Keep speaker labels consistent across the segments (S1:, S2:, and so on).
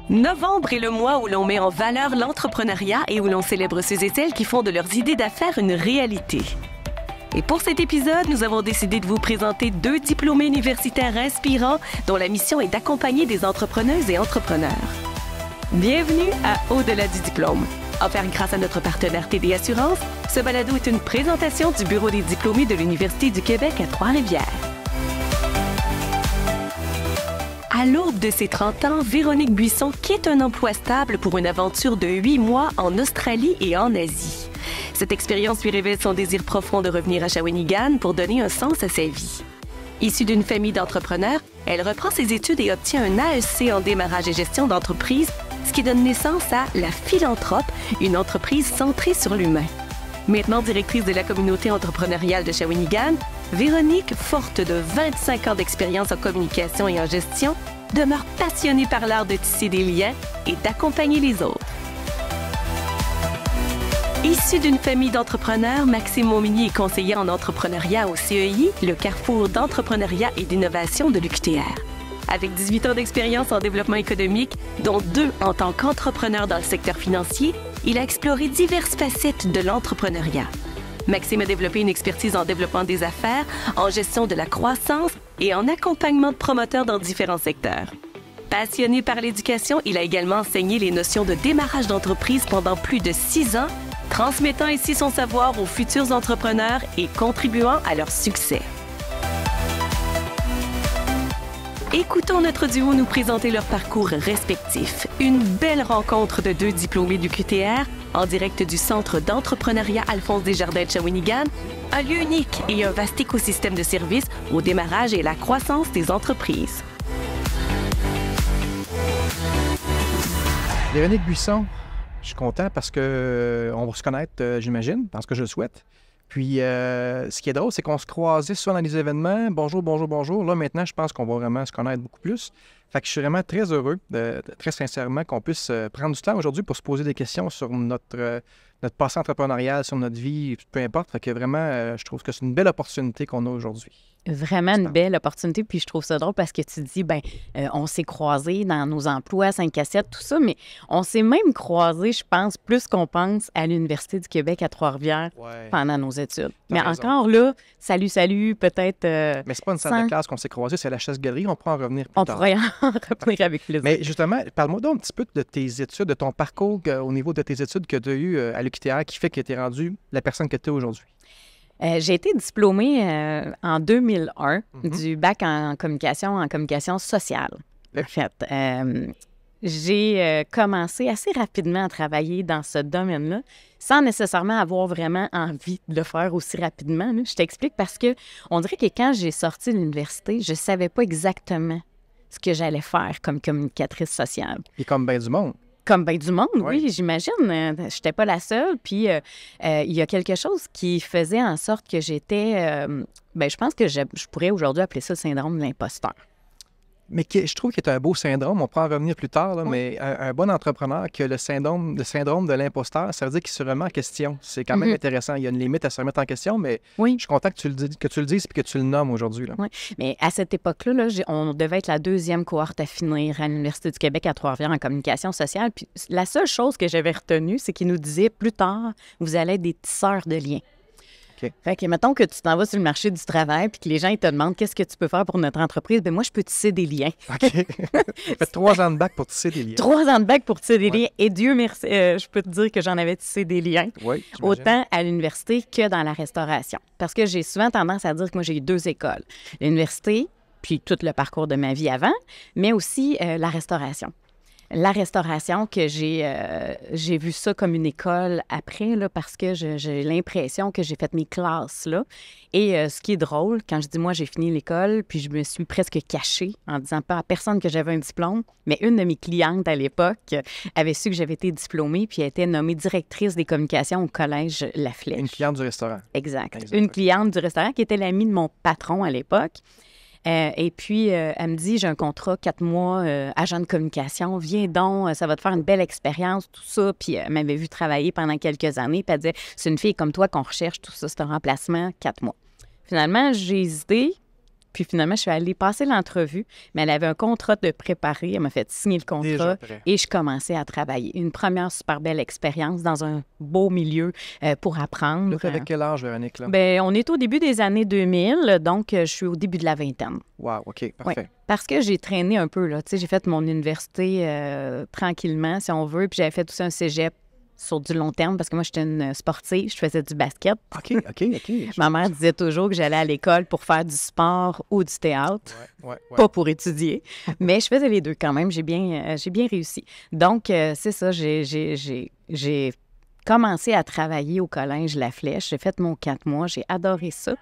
S1: Novembre est le mois où l'on met en valeur l'entrepreneuriat et où l'on célèbre ceux et celles qui font de leurs idées d'affaires une réalité. Et pour cet épisode, nous avons décidé de vous présenter 2 diplômés universitaires inspirants dont la mission est d'accompagner des entrepreneuses et entrepreneurs. Bienvenue à Au-delà du diplôme. Offert grâce à notre partenaire TD Assurance, ce balado est une présentation du Bureau des diplômés de l'Université du Québec à Trois-Rivières. À l'aube de ses 30 ans, Véronique Buisson quitte un emploi stable pour une aventure de 8 mois en Australie et en Asie. Cette expérience lui révèle son désir profond de revenir à Shawinigan pour donner un sens à sa vie. Issue d'une famille d'entrepreneurs, elle reprend ses études et obtient un AEC en démarrage et gestion d'entreprise, ce qui donne naissance à La Philanthrope, une entreprise centrée sur l'humain. Maintenant directrice de la communauté entrepreneuriale de Shawinigan, Véronique, forte de 25 ans d'expérience en communication et en gestion, demeure passionnée par l'art de tisser des liens et d'accompagner les autres. Issue d'une famille d'entrepreneurs, Maxime Montmigny est conseiller en entrepreneuriat au CEI, le carrefour d'entrepreneuriat et d'innovation de l'UQTR. Avec 18 ans d'expérience en développement économique, dont 2 en tant qu'entrepreneur dans le secteur financier, il a exploré diverses facettes de l'entrepreneuriat. Maxime a développé une expertise en développement des affaires, en gestion de la croissance et en accompagnement de promoteurs dans différents secteurs. Passionné par l'éducation, il a également enseigné les notions de démarrage d'entreprise pendant plus de 6 ans, transmettant ainsi son savoir aux futurs entrepreneurs et contribuant à leur succès. Écoutons notre duo nous présenter leur parcours respectif. Une belle rencontre de 2 diplômés du QTR en direct du Centre d'entrepreneuriat Alphonse Desjardins de Shawinigan, un lieu unique et un vaste écosystème de services au démarrage et la croissance des entreprises.
S2: Véronique Buisson, je suis content parce qu'on va se connaître, j'imagine, parce que je le souhaite. Puis, ce qui est drôle, c'est qu'on se croisait souvent dans les événements. Bonjour, bonjour, bonjour. Là, maintenant, je pense qu'on va vraiment se connaître beaucoup plus. Fait que je suis vraiment très heureux, très sincèrement, qu'on puisse prendre du temps aujourd'hui pour se poser des questions sur notre passé entrepreneurial, sur notre vie, peu importe. Fait que vraiment, je trouve que c'est une belle opportunité qu'on a aujourd'hui.
S3: Vraiment une belle opportunité, puis je trouve ça drôle parce que tu dis, on s'est croisés dans nos emplois, 5 à 7, tout ça, mais on s'est même croisés, je pense, plus qu'on pense à l'Université du Québec à Trois-Rivières pendant nos études. Mais raison. Encore là, salut, peut-être...
S2: mais c'est pas une salle de classe qu'on s'est croisés, c'est la chasse-galerie, on pourra en revenir plus tard.
S3: On pourrait en revenir avec plaisir.
S2: Mais justement, parle-moi donc un petit peu de tes études, de ton parcours au niveau de tes études que tu as eues à l'UQTR qui fait que tu es rendue la personne que tu es aujourd'hui.
S3: J'ai été diplômée en 2001 du bac en communication sociale. En fait, j'ai commencé assez rapidement à travailler dans ce domaine-là, sans nécessairement avoir vraiment envie de le faire aussi rapidement. Là. Je t'explique parce que on dirait que quand j'ai sorti de l'université, je savais pas exactement ce que j'allais faire comme communicatrice sociale.
S2: Et comme bien du monde.
S3: Comme bien du monde, oui, j'imagine. Je n'étais pas la seule. Puis, il y a quelque chose qui faisait en sorte que j'étais... je pense que je pourrais aujourd'hui appeler ça le syndrome de l'imposteur.
S2: Mais je trouve qu'il y a un beau syndrome, on pourra en revenir plus tard, là, mais un bon entrepreneur qui a le syndrome de l'imposteur, ça veut dire qu'il se remet en question. C'est quand même intéressant. Il y a une limite à se remettre en question, mais je suis content que tu le dises et que tu le nommes aujourd'hui. Oui,
S3: mais à cette époque-là, on devait être la 2e cohorte à finir à l'Université du Québec à Trois-Rivières en communication sociale. Puis la seule chose que j'avais retenue, c'est qu'il nous disait plus tard, vous allez être des tisseurs de liens.
S2: Okay.
S3: Fait que, mettons que tu t'en vas sur le marché du travail puis que les gens ils te demandent qu'est-ce que tu peux faire pour notre entreprise, moi, je peux tisser des liens.
S2: OK. Fait 3 ans de bac pour tisser des liens.
S3: 3 ans de bac pour tisser des liens. Et Dieu merci, je peux te dire que j'en avais tissé des liens.
S2: Oui,
S3: autant à l'université que dans la restauration. Parce que j'ai souvent tendance à dire que moi, j'ai eu 2 écoles. L'université, puis tout le parcours de ma vie avant, mais aussi la restauration. La restauration, que j'ai vu ça comme une école après, là, parce que j'ai l'impression que j'ai fait mes classes là. Et ce qui est drôle, quand je dis moi, j'ai fini l'école, puis je me suis presque cachée en disant pas à personne que j'avais un diplôme, mais une de mes clientes à l'époque avait su que j'avais été diplômée, puis elle était nommée directrice des communications au collège La Flèche.
S2: Une cliente du restaurant.
S3: Exact. Une cliente du restaurant qui était l'amie de mon patron à l'époque. Et puis, elle me dit, j'ai un contrat 4 mois, agent de communication, viens donc, ça va te faire une belle expérience, tout ça. Puis, elle m'avait vu travailler pendant quelques années, puis elle disait, c'est une fille comme toi qu'on recherche, tout ça, c'est un remplacement, 4 mois. Finalement, j'ai hésité Puis finalement, je suis allée passer l'entrevue, mais elle avait un contrat de préparer. Elle m'a fait signer le contrat et je commençais à travailler. Une première super belle expérience dans un beau milieu pour apprendre.
S2: Là, avec quel âge, Véronique? Là?
S3: Bien, on est au début des années 2000, donc je suis au début de la vingtaine.
S2: Wow, OK, parfait.
S3: Ouais, parce que j'ai traîné un peu, là. Tu sais, j'ai fait mon université tranquillement, si on veut, puis j'avais fait aussi un cégep sur du long terme, parce que moi, j'étais une sportive, je faisais du basket.
S2: OK.
S3: Ma mère disait toujours que j'allais à l'école pour faire du sport ou du théâtre,
S2: Ouais.
S3: pas pour étudier. Mais je faisais les deux quand même, j'ai bien réussi. Donc, c'est ça, j'ai commencé à travailler au collège La Flèche. J'ai fait mon 4 mois, j'ai adoré ça.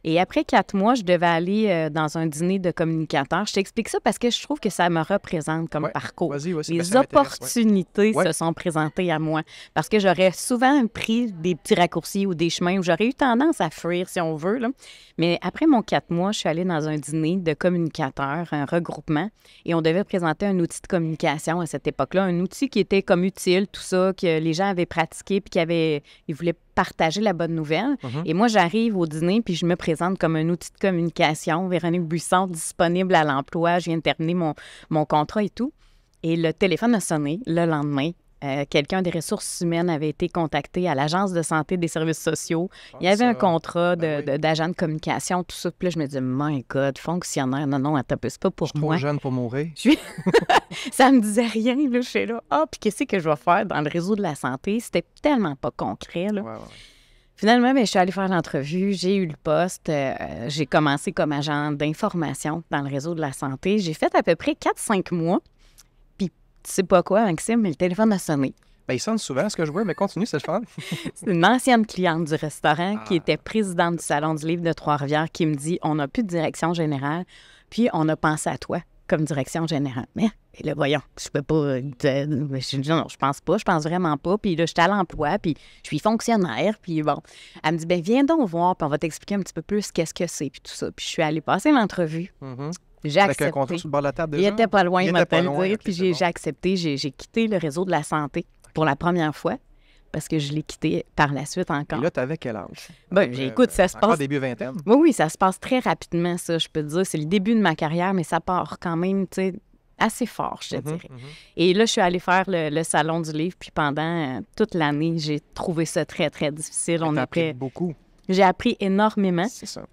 S3: Et après 4 mois, je devais aller dans un dîner de communicateurs. Je t'explique ça parce que je trouve que ça me représente comme parcours.
S2: Vas-y,
S3: Les opportunités se sont présentées à moi parce que j'aurais souvent pris des petits raccourcis ou des chemins où j'aurais eu tendance à fuir, si on veut, là. Mais après mon 4 mois, je suis allée dans un dîner de communicateurs, un regroupement, et on devait présenter un outil de communication à cette époque-là, un outil qui était comme utile, tout ça, que les gens avaient pratiqué puis ils voulaient partager la bonne nouvelle. Et moi, j'arrive au dîner puis je me présente comme un outil de communication. Véronique Buisson, disponible à l'emploi. Je viens de terminer mon contrat et tout. Et le téléphone a sonné le lendemain. Quelqu'un des ressources humaines avait été contacté à l'Agence de santé des services sociaux. Il y avait un contrat d'agent de communication, tout ça. Puis là, je me dis, my God, fonctionnaire. Non, attends, c'est pas pour moi.
S2: Trop jeune pour mourir.
S3: Ça me disait rien. Là, je suis là. Puis qu'est-ce que je vais faire dans le réseau de la santé? C'était tellement pas concret, là. Finalement, je suis allée faire l'entrevue, j'ai eu le poste, j'ai commencé comme agent d'information dans le réseau de la santé. J'ai fait à peu près 4-5 mois. Tu sais pas quoi, Maxime, mais le téléphone a sonné.
S2: Bien, il sonne souvent, ce que je vois, mais continue, c'est le fun.
S3: C'est une ancienne cliente du restaurant qui était présidente du Salon du livre de Trois-Rivières qui me dit « On n'a plus de direction générale, puis on a pensé à toi comme direction générale. » Mais là, voyons, je peux pas... Je dis « Non, je pense vraiment pas. » Puis là, j'étais à l'emploi, puis je suis fonctionnaire, puis bon. Elle me dit « Bien, viens donc voir, puis on va t'expliquer un petit peu plus qu'est-ce que c'est, puis tout ça. » Puis je suis allée passer l'entrevue. J'ai accepté.
S2: Avec un contrat sur le bord de la table déjà?
S3: Il était pas loin, il m'a pas le dire. Puis j'ai
S2: bon.
S3: accepté. J'ai quitté le réseau de la santé pour la première fois parce que je l'ai quitté par la suite encore.
S2: Et là, t'avais quel âge?
S3: Écoute, ça se passe...
S2: Encore début vingtaine?
S3: Oui, ça se passe très rapidement, ça, je peux te dire. C'est le début de ma carrière, mais ça part quand même, tu sais, assez fort, je te dirais. Et là, je suis allée faire le Salon du livre, puis pendant toute l'année, j'ai trouvé ça très, très difficile.
S2: On a appris beaucoup.
S3: J'ai appris énormément.
S2: C'est ça.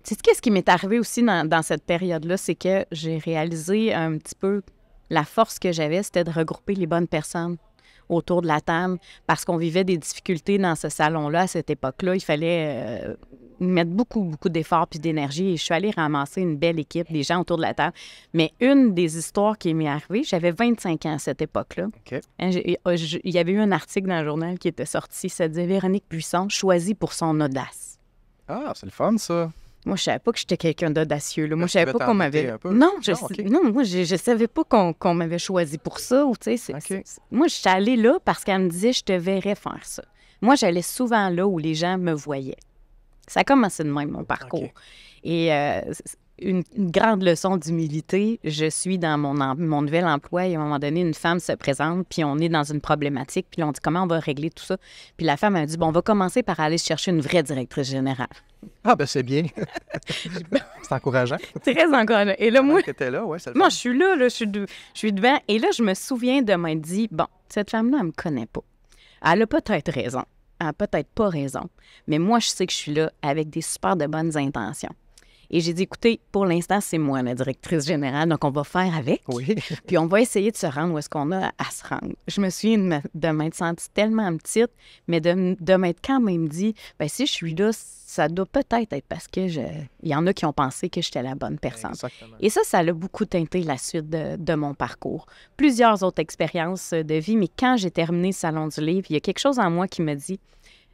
S3: Tu sais, qu'est-ce qui m'est arrivé aussi dans cette période-là, c'est que j'ai réalisé un petit peu la force que j'avais, c'était de regrouper les bonnes personnes autour de la table parce qu'on vivait des difficultés dans ce salon-là à cette époque-là. Il fallait mettre beaucoup, beaucoup d'efforts puis d'énergie et je suis allée ramasser une belle équipe, des gens autour de la table. Mais une des histoires qui m'est arrivée, j'avais 25 ans à cette époque-là.
S2: Okay.
S3: Il y avait eu un article dans le journal qui était sorti, ça disait « Véronique Buisson, choisie pour son audace ».
S2: Ah, c'est le fun, ça.
S3: Moi, je savais pas que j'étais quelqu'un d'audacieux. Là. Moi, je savais pas qu'on m'avait...
S2: Non,
S3: moi, je savais pas qu'on m'avait choisi pour ça. Ou, moi, je suis allée là parce qu'elle me disait « Je te verrais faire ça ». Moi, j'allais souvent là où les gens me voyaient. Ça a commencé de même, mon parcours.
S2: Okay.
S3: Et une grande leçon d'humilité. Je suis dans mon nouvel emploi et à un moment donné, une femme se présente, puis on est dans une problématique, puis on dit comment on va régler tout ça. Puis la femme a dit, bon, on va commencer par aller chercher une vraie directrice générale.
S2: Ah, ben c'est bien. C'est encourageant.
S3: Très encourageant. Et là, moi,
S2: là, ouais, c'est le
S3: moi je suis là, je suis devant. Et là, je me souviens de m'être dit, bon, cette femme-là, elle me connaît pas. Elle a peut-être raison. Elle a peut-être pas raison. Mais moi, je sais que je suis là avec des super de bonnes intentions. Et j'ai dit, écoutez, pour l'instant, c'est moi la directrice générale, donc on va faire avec.
S2: Oui.
S3: Puis on va essayer de se rendre où est-ce qu'on a à se rendre. Je me souviens de m'être sentie tellement petite, mais de m'être quand même dit, bien, si je suis là, ça doit peut-être être parce que il y en a qui ont pensé que j'étais la bonne personne.
S2: Exactement.
S3: Et ça a beaucoup teinté la suite de mon parcours. Plusieurs autres expériences de vie, mais quand j'ai terminé le Salon du livre, il y a quelque chose en moi qui me dit,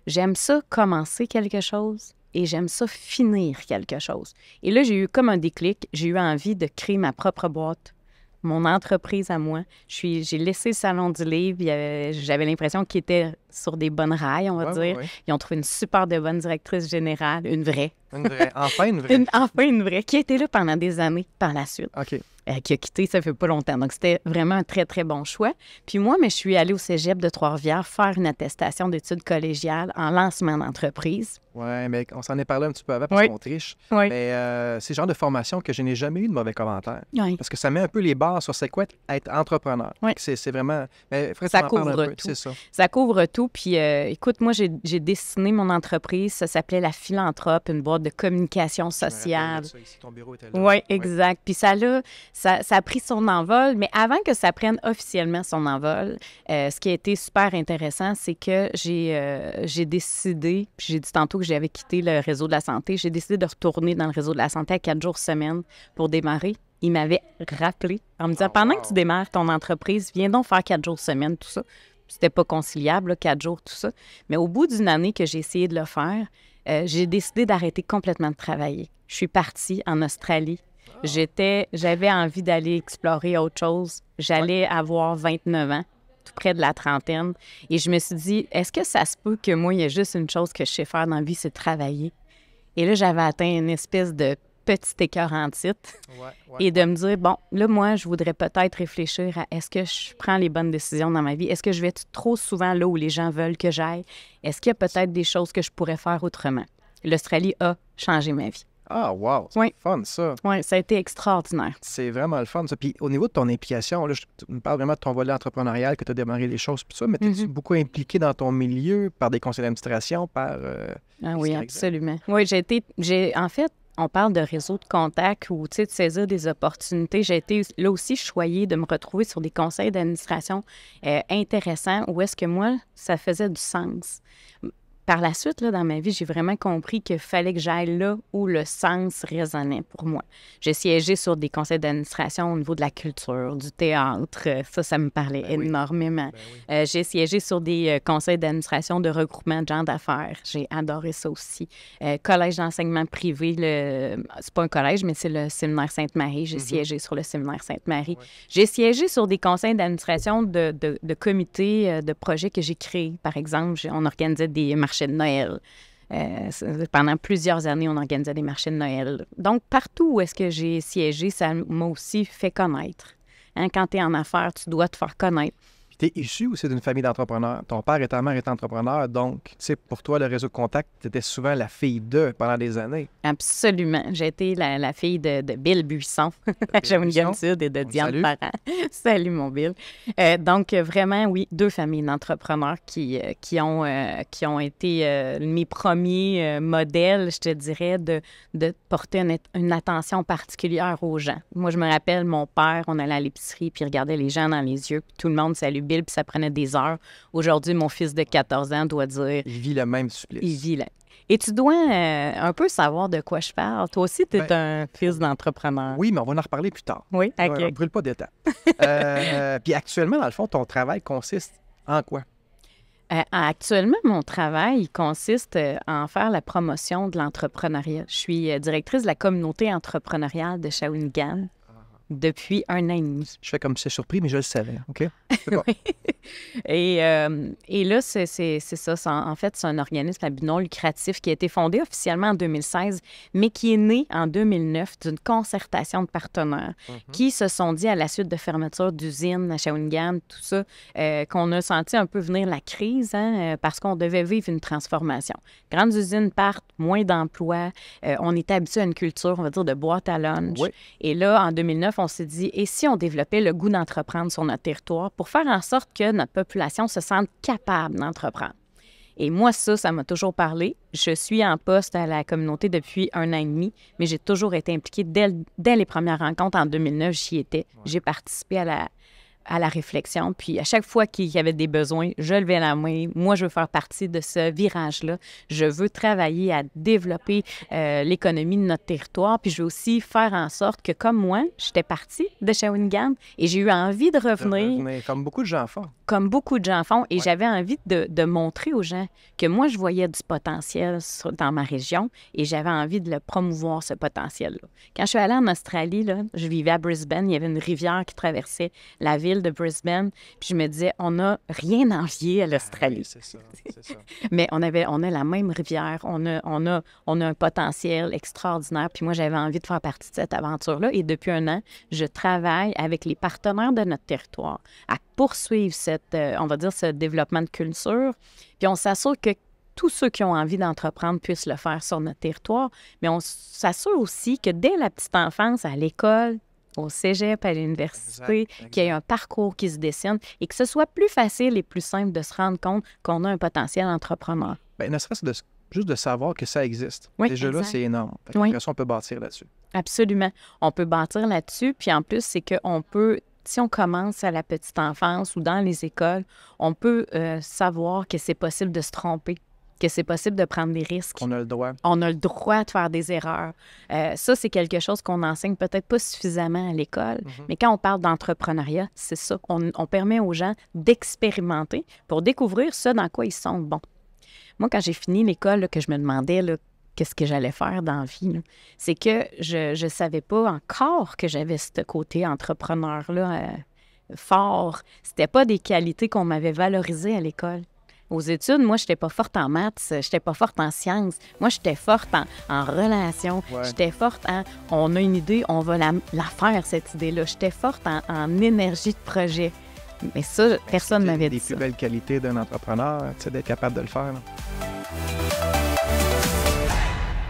S3: j'aime ça commencer quelque chose et j'aime ça finir quelque chose. Et là, j'ai eu comme un déclic. J'ai eu envie de créer ma propre boîte, mon entreprise à moi. J'ai laissé le Salon du livre. J'avais l'impression qu'il était sur des bonnes rails, on va dire.
S2: Ouais.
S3: Ils ont trouvé une super de bonne directrice générale, une vraie.
S2: Une vraie. Enfin, une vraie.
S3: Enfin une vraie, qui a été là pendant des années par la suite.
S2: OK.
S3: Qui a quitté, ça fait pas longtemps. Donc, c'était vraiment un très, très bon choix. Puis moi, mais je suis allée au cégep de Trois-Rivières faire une attestation d'études collégiales en lancement d'entreprise.
S2: Oui, mais on s'en est parlé un petit peu avant parce qu'on triche.
S3: Oui.
S2: Mais c'est le genre de formation que je n'ai jamais eu de mauvais commentaires.
S3: Oui.
S2: Parce que ça met un peu les bases sur c'est quoi être entrepreneur.
S3: Oui.
S2: C'est vraiment... Mais Fred,
S3: Ça
S2: tu m'en parles
S3: couvre
S2: un peu.
S3: tout.
S2: C'est ça.
S3: Ça couvre tout. Puis, écoute, moi, j'ai dessiné mon entreprise. Ça s'appelait La Philanthrope, une boîte de communication
S2: Je me
S3: sociale.
S2: rappelle de ça ici, ton bureau était là.
S3: Oui, exact. Puis ça a pris son envol, mais avant que ça prenne officiellement son envol, ce qui a été super intéressant, c'est que j'ai décidé, puis j'ai dit tantôt que j'avais quitté le réseau de la santé, j'ai décidé de retourner dans le réseau de la santé à 4 jours semaine pour démarrer. Il m'avait rappelé en me disant, pendant que tu démarres ton entreprise, viens donc faire 4 jours semaine, tout ça. C'était pas conciliable, là, 4 jours, tout ça. Mais au bout d'une année que j'ai essayé de le faire, j'ai décidé d'arrêter complètement de travailler. Je suis partie en Australie. J'avais envie d'aller explorer autre chose. J'allais avoir 29 ans, tout près de la trentaine. Et je me suis dit, est-ce que ça se peut que moi, il y a juste une chose que je sais faire dans la vie, c'est travailler? Et là, j'avais atteint une espèce de petit écœur en titre. Et de me dire, bon, là, moi, je voudrais peut-être réfléchir à est-ce que je prends les bonnes décisions dans ma vie? Est-ce que je vais trop souvent là où les gens veulent que j'aille? Est-ce qu'il y a peut-être des choses que je pourrais faire autrement? L'Australie a changé ma vie.
S2: Ah, wow! C'est
S3: Oui.
S2: fun, ça.
S3: Oui, ça a été extraordinaire.
S2: C'est vraiment le fun, ça. Puis au niveau de ton implication, là, tu me parles vraiment de ton volet entrepreneurial, que tu as démarré les choses, puis ça, mais es-tu beaucoup impliqué dans ton milieu, par des conseils d'administration, par...
S3: Ah oui,
S2: par
S3: absolument. Oui, en fait, on parle de réseau de contacts ou, tu sais, de saisir des opportunités. J'ai été là aussi choyée de me retrouver sur des conseils d'administration intéressants où est-ce que moi, ça faisait du sens. Par la suite, là, dans ma vie, j'ai vraiment compris qu'il fallait que j'aille là où le sens résonnait pour moi. J'ai siégé sur des conseils d'administration au niveau de la culture, du théâtre. Ça me parlait énormément. J'ai siégé sur des conseils d'administration de regroupement de gens d'affaires. J'ai adoré ça aussi. Collège d'enseignement privé, c'est pas un collège, mais c'est le séminaire Sainte-Marie. J'ai siégé sur le séminaire Sainte-Marie. J'ai siégé sur des conseils d'administration de comités, de projets que j'ai créés. Par exemple, on organisait des marchés de Noël. Pendant plusieurs années, on organisait des marchés de Noël. Donc, partout où est-ce que j'ai siégé, ça m'a aussi fait connaître. Hein, quand tu es en affaires, tu dois te faire connaître.
S2: Puis tu es issu aussi d'une famille d'entrepreneurs. Ton père et ta mère étaient entrepreneurs, donc, tu sais, pour toi, le réseau de contact, tu étais souvent la fille d'eux pendant des années.
S3: Absolument. J'ai été la fille de Bill Buisson à Shawinigan-Sud et de Diane Parent. Salut, mon Bill. Donc, vraiment, oui, 2 familles d'entrepreneurs qui ont été mes premiers modèles, je te dirais, de porter une attention particulière aux gens. Moi, je me rappelle, mon père, on allait à l'épicerie puis il regardait les gens dans les yeux, puis tout le monde salue Bill, puis ça prenait des heures. Aujourd'hui, mon fils de 14 ans doit dire...
S2: Il vit le même supplice.
S3: Il vit là. Et tu dois un peu savoir de quoi je parle. Toi aussi, tu es un fils d'entrepreneur.
S2: Oui, mais on va en reparler plus tard.
S3: Oui, OK.
S2: On ne brûle pas d'étapes. Puis actuellement, dans le fond, ton travail consiste en quoi?
S3: Actuellement, mon travail consiste en faire la promotion de l'entrepreneuriat. Je suis directrice de la communauté entrepreneuriale de Shawinigan depuis 1 an et demi.
S2: Je fais comme si c'est surpris, mais je le savais, OK?
S3: Oui. Et là, c'est ça. En fait, c'est un organisme à but non lucratif qui a été fondé officiellement en 2016, mais qui est né en 2009 d'une concertation de partenaires qui se sont dit à la suite de fermeture d'usines à Shawinigan, tout ça, qu'on a senti un peu venir la crise, parce qu'on devait vivre une transformation. Grandes usines partent, moins d'emplois. On était habitué à une culture, on va dire, de boîte à lunch.
S2: Oui.
S3: Et là, en 2009, on s'est dit, et si on développait le goût d'entreprendre sur notre territoire pour faire en sorte que notre population se sente capable d'entreprendre? Et moi, ça m'a toujours parlé. Je suis en poste à la communauté depuis 1 an et demi, mais j'ai toujours été impliquée dès les premières rencontres. En 2009, j'y étais. J'ai participé à la réflexion. Puis à chaque fois qu'il y avait des besoins, je levais la main. Moi, je veux faire partie de ce virage-là. Je veux travailler à développer l'économie de notre territoire. Puis je veux aussi faire en sorte que, comme moi, j'étais partie de Shawinigan et j'ai eu envie de revenir.
S2: Comme beaucoup de gens font.
S3: comme beaucoup de gens font. Et j'avais envie de montrer aux gens que moi, je voyais du potentiel dans ma région et j'avais envie de le promouvoir, ce potentiel-là. Quand je suis allée en Australie, là, je vivais à Brisbane. Il y avait une rivière qui traversait la ville de Brisbane. Puis je me disais, on n'a rien à envier à l'Australie.
S2: Oui, c'est ça.
S3: Mais on a la même rivière. On a un potentiel extraordinaire. Puis moi, j'avais envie de faire partie de cette aventure-là. Et depuis un an, je travaille avec les partenaires de notre territoire à poursuivre on va dire, ce développement de culture. Puis on s'assure que tous ceux qui ont envie d'entreprendre puissent le faire sur notre territoire. Mais on s'assure aussi que dès la petite enfance, à l'école, au cégep, à l'université, qu'il y ait un parcours qui se dessine et que ce soit plus facile et plus simple de se rendre compte qu'on a un potentiel entrepreneur.
S2: Bien, ne serait-ce juste de savoir que ça existe.
S3: Oui,
S2: déjà
S3: exact.
S2: là, c'est énorme.
S3: Oui.
S2: Après ça, on peut bâtir là-dessus.
S3: Absolument. On peut bâtir là-dessus. Puis en plus, c'est qu'on peut, si on commence à la petite enfance ou dans les écoles, on peut savoir que c'est possible de se tromper, que c'est possible de prendre des risques.
S2: On a le droit.
S3: On a le droit de faire des erreurs. Ça, c'est quelque chose qu'on enseigne peut-être pas suffisamment à l'école, mais quand on parle d'entrepreneuriat, c'est ça. On permet aux gens d'expérimenter pour découvrir ce dans quoi ils sont bons. Moi, quand j'ai fini l'école, là, que je me demandais là, qu'est-ce que j'allais faire dans la vie, là, c'est que je savais pas encore que j'avais ce côté entrepreneur-là fort. C'était pas des qualités qu'on m'avait valorisées à l'école. Aux études, moi, je n'étais pas forte en maths, je n'étais pas forte en sciences. Moi, j'étais forte en relations.
S2: Ouais.
S3: J'étais forte en... On a une idée, on va la faire, cette idée-là. J'étais forte en énergie de projet. Mais ça, personne ne m'avait dit ça.
S2: C'est des plus belles qualités d'un entrepreneur, tu sais, d'être capable de le faire. Là.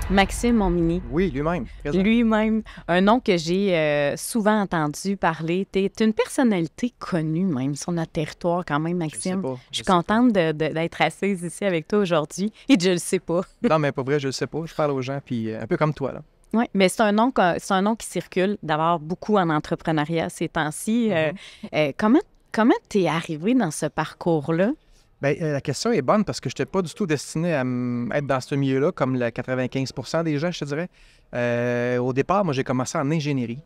S3: Maxime Montminy.
S2: Oui, lui-même. Présent.
S3: Lui-même. Un nom que j'ai souvent entendu parler. Tu es une personnalité connue même sur notre territoire quand même, Maxime. Je suis contente d'être assise ici avec toi aujourd'hui et je le sais pas.
S2: Non, mais pas vrai, je le sais pas. Je parle aux gens, puis un peu comme toi, là.
S3: Oui, mais c'est un nom qui circule d'avoir beaucoup en entrepreneuriat ces temps-ci. Comment tu es arrivé dans ce parcours-là?
S2: Bien, la question est bonne parce que je n'étais pas du tout destiné à être dans ce milieu-là, comme le 95% des gens, je te dirais. Au départ, moi, j'ai commencé en ingénierie.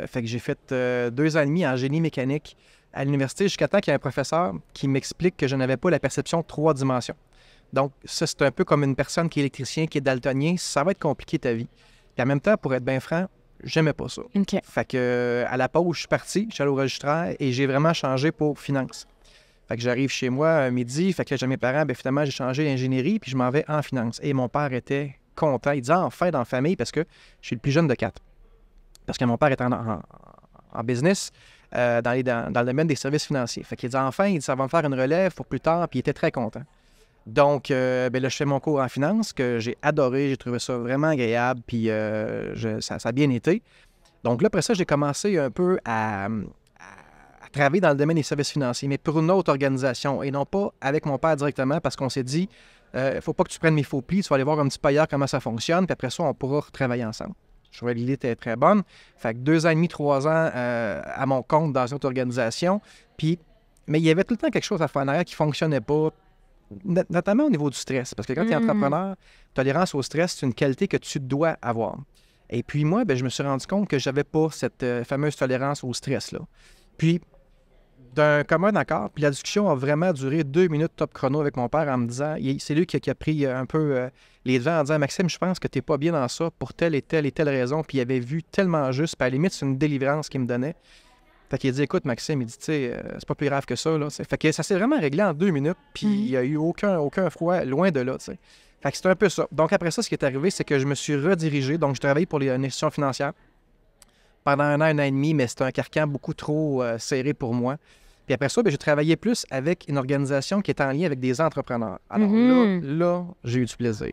S2: Fait que j'ai fait 2 ans et demi en génie mécanique à l'université jusqu'à temps qu'il y ait un professeur qui m'explique que je n'avais pas la perception de 3 dimensions. Donc, ça, c'est un peu comme une personne qui est électricien, qui est daltonien. Ça va être compliqué ta vie. Puis en même temps, pour être bien franc, j'aimais pas ça.
S3: OK.
S2: Fait que à la pause, je suis parti, je suis allé au registraire et j'ai vraiment changé pour finance. Fait que j'arrive chez moi à midi, fait que là, j'ai mes parents, bien finalement, j'ai changé l'ingénierie puis je m'en vais en finance. Et mon père était content. Il disait enfin dans la famille parce que je suis le plus jeune de 4. Parce que mon père était en business dans le domaine des services financiers. Fait qu'il dit enfin, ça va me faire une relève pour plus tard, puis il était très content. Donc, là, je fais mon cours en finance que j'ai adoré, j'ai trouvé ça vraiment agréable, puis ça a bien été. Donc là, après ça, j'ai commencé un peu à travailler dans le domaine des services financiers, mais pour une autre organisation et non pas avec mon père directement parce qu'on s'est dit, il faut pas que tu prennes mes faux plis, tu vas aller voir un petit peu ailleurs comment ça fonctionne, puis après ça, on pourra travailler ensemble. Je trouvais que l'idée était très bonne. Fait que 2 ans et demi, 3 ans à mon compte dans une autre organisation, mais il y avait tout le temps quelque chose à faire en arrière qui ne fonctionnait pas, notamment au niveau du stress. Parce que quand tu es entrepreneur, tolérance au stress, c'est une qualité que tu dois avoir. Et puis moi, je me suis rendu compte que je n'avais pas cette fameuse tolérance au stress-là. Puis, d'un commun accord, puis la discussion a vraiment duré 2 minutes top chrono avec mon père en me disant, c'est lui qui a pris un peu les devants en disant, Maxime, je pense que tu n'es pas bien dans ça pour telle et telle et telle raison, puis il avait vu tellement juste, puis à la limite, c'est une délivrance qu'il me donnait. Fait qu'il a dit, écoute, Maxime, il dit, tu sais, c'est pas plus grave que ça, là. Fait que ça s'est vraiment réglé en 2 minutes, puis il n'y a eu aucun froid, loin de là, tu sais. Fait que c'est un peu ça. Donc après ça, ce qui est arrivé, c'est que je me suis redirigé, donc je travaillais pour les institutions financières pendant 1 an et demi, mais c'était un carcan beaucoup trop serré pour moi. Puis après ça, j'ai travaillé plus avec une organisation qui est en lien avec des entrepreneurs. Alors là, j'ai eu du plaisir.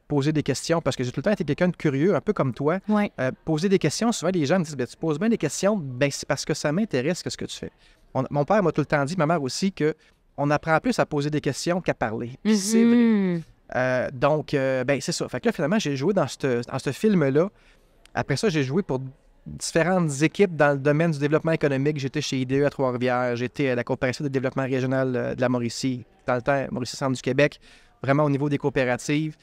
S2: Poser des questions, parce que j'ai tout le temps été quelqu'un de curieux, un peu comme toi.
S3: Ouais.
S2: Poser des questions, souvent les gens me disent, tu poses bien des questions, c'est parce que ça m'intéresse ce que tu fais. Mon père m'a tout le temps dit, ma mère aussi, qu'on apprend plus à poser des questions qu'à parler. Puis c'est vrai. Donc, c'est ça. Fait que là, finalement, j'ai joué dans ce film-là. Après ça, j'ai joué pour différentes équipes dans le domaine du développement économique. J'étais chez IDE à Trois-Rivières, j'étais à la coopérative de développement régional de la Mauricie, dans le temps, Mauricie-Centre du Québec, vraiment au niveau des coopératives,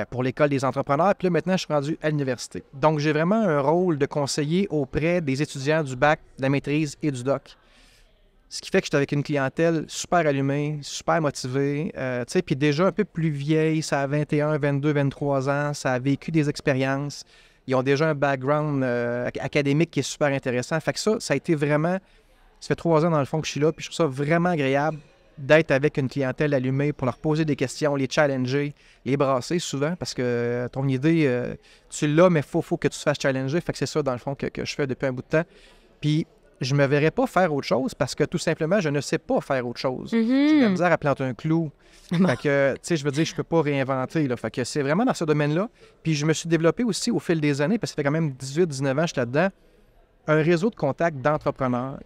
S2: pour l'École des entrepreneurs. Puis là, maintenant, je suis rendu à l'université. Donc, j'ai vraiment un rôle de conseiller auprès des étudiants du bac, de la maîtrise et du doc. Ce qui fait que j'étais avec une clientèle super allumée, super motivée, tu sais, puis déjà un peu plus vieille, ça a 21, 22, 23 ans, ça a vécu des expériences. Ils ont déjà un background académique qui est super intéressant. Fait que ça a été vraiment... Ça fait 3 ans, dans le fond, que je suis là, puis je trouve ça vraiment agréable d'être avec une clientèle allumée pour leur poser des questions, les challenger, les brasser souvent, parce que ton idée, tu l'as, mais il faut que tu te fasses challenger. Fait que c'est ça, dans le fond, que je fais depuis un bout de temps. Puis je me verrais pas faire autre chose parce que tout simplement, je ne sais pas faire autre chose. J'ai de la misère à planter un clou. Fait que, tu sais, je veux dire, je peux pas réinventer, là. Fait que c'est vraiment dans ce domaine-là. Puis je me suis développé aussi au fil des années, parce que ça fait quand même 18-19 ans que je suis là-dedans, un réseau de contacts d'entrepreneurs.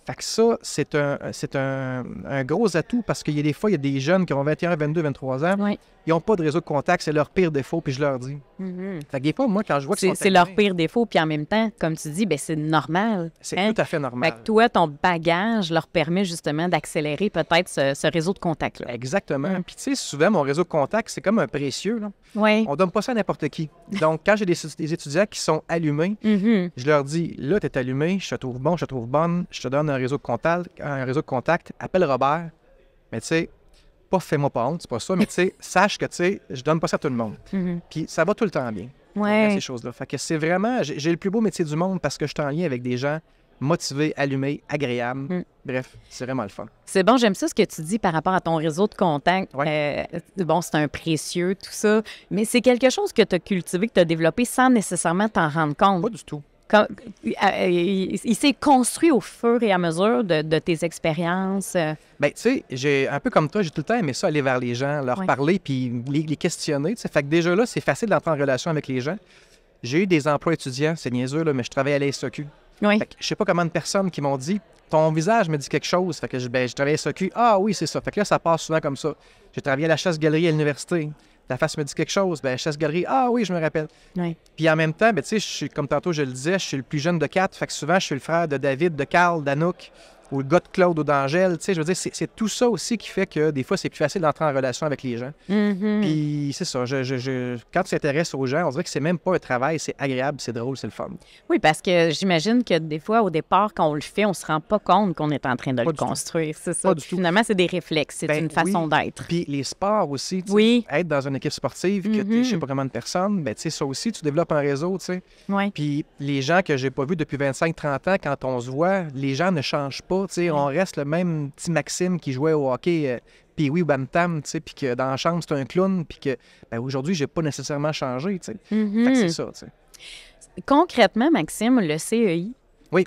S2: Fait que ça, c'est un gros atout parce qu'il y a des fois, il y a des jeunes qui ont 21, 22, 23 ans,
S3: Oui.
S2: ils n'ont pas de réseau de contacts, c'est leur pire défaut, puis je leur dis. Fait que des fois, moi, quand je vois qu'ils sont
S3: C'est leur
S2: allumés,
S3: pire défaut, puis en même temps, comme tu dis, ben c'est normal.
S2: c'est
S3: hein.
S2: tout à fait
S3: Fait
S2: normal.
S3: que toi, ton bagage leur permet justement d'accélérer peut-être ce réseau de contacts-là.
S2: Exactement. Puis tu sais, souvent, mon réseau de contacts, c'est comme un précieux, là.
S3: Oui.
S2: On donne pas ça à n'importe qui. Donc, quand j'ai des étudiants qui sont allumés, je leur dis, là, tu es allumé, je te trouve bon, je te trouve bonne, je te donne un réseau de contacts, appelle Robert. Mais tu sais, pas fais-moi pas honte, c'est pas ça, mais tu sais, sache que tu sais, je donne pas ça à tout le monde. Puis ça va tout le temps bien.
S3: Ouais.
S2: Ces choses-là. Fait que c'est vraiment, j'ai le plus beau métier du monde parce que je suis en lien avec des gens motivés, allumés, agréables. Bref, c'est vraiment le fun.
S3: C'est bon, j'aime ça ce que tu dis par rapport à ton réseau de contacts.
S2: Ouais.
S3: Bon, c'est un précieux, tout ça, mais c'est quelque chose que tu as cultivé, que tu as développé sans nécessairement t'en rendre compte.
S2: Pas du tout.
S3: Il s'est construit au fur et à mesure de tes expériences.
S2: Ben, tu sais, j'ai un peu comme toi, j'ai tout le temps aimé ça, aller vers les gens, leur
S3: Ouais.
S2: parler, puis les questionner. Tu sais. Fait que déjà là, c'est facile d'entrer en relation avec les gens. J'ai eu des emplois étudiants, c'est niaiseux, là, mais je travaillais à la SAQ.
S3: Oui.
S2: Fait que je sais pas combien de personnes qui m'ont dit ton visage me dit quelque chose. Fait que je travaillais à la SAQ. Ah oui, c'est ça. Fait que là, ça passe souvent comme ça. J'ai travaillé à la chasse-galerie à l'université. Ta face me dit quelque chose. Ben, chasse-galerie. Ah oui, je me rappelle.
S3: Oui.
S2: Puis en même temps, ben, tu sais, je suis, comme tantôt je le disais, je suis le plus jeune de 4. Fait que souvent, je suis le frère de David, de Carl, d'Anouk, ou le gars de Claude ou d'Angèle. Tu sais, je veux dire, c'est tout ça aussi qui fait que des fois, c'est plus facile d'entrer en relation avec les gens. Puis c'est ça. Quand tu t'intéresses aux gens, on dirait que c'est même pas un travail, c'est agréable, c'est drôle, c'est le fun.
S3: Oui, parce que j'imagine que des fois, au départ, quand on le fait, on se rend pas compte qu'on est en train de le
S2: du tout.
S3: construire. C'est ça.
S2: Pas du
S3: Puis
S2: tout.
S3: finalement, c'est des réflexes, c'est
S2: Ben
S3: une façon
S2: oui.
S3: d'être.
S2: Puis les sports aussi, tu sais,
S3: Oui.
S2: être dans une équipe sportive, que tu je sais pas combien de personnes, ben tu sais, ça aussi, tu développes un réseau, tu sais.
S3: Oui.
S2: Puis les gens que j'ai pas vus depuis 25-30 ans, quand on se voit, les gens ne changent pas, tu sais. On reste le même petit Maxime qui jouait au hockey, puis oui, Bantam, tu sais, puis que dans la chambre, c'est un clown, puis que ben, aujourd'hui, j'ai pas nécessairement changé, tu sais. Fait que c'est ça, tu sais.
S3: Concrètement, Maxime, le CEI,
S2: Oui.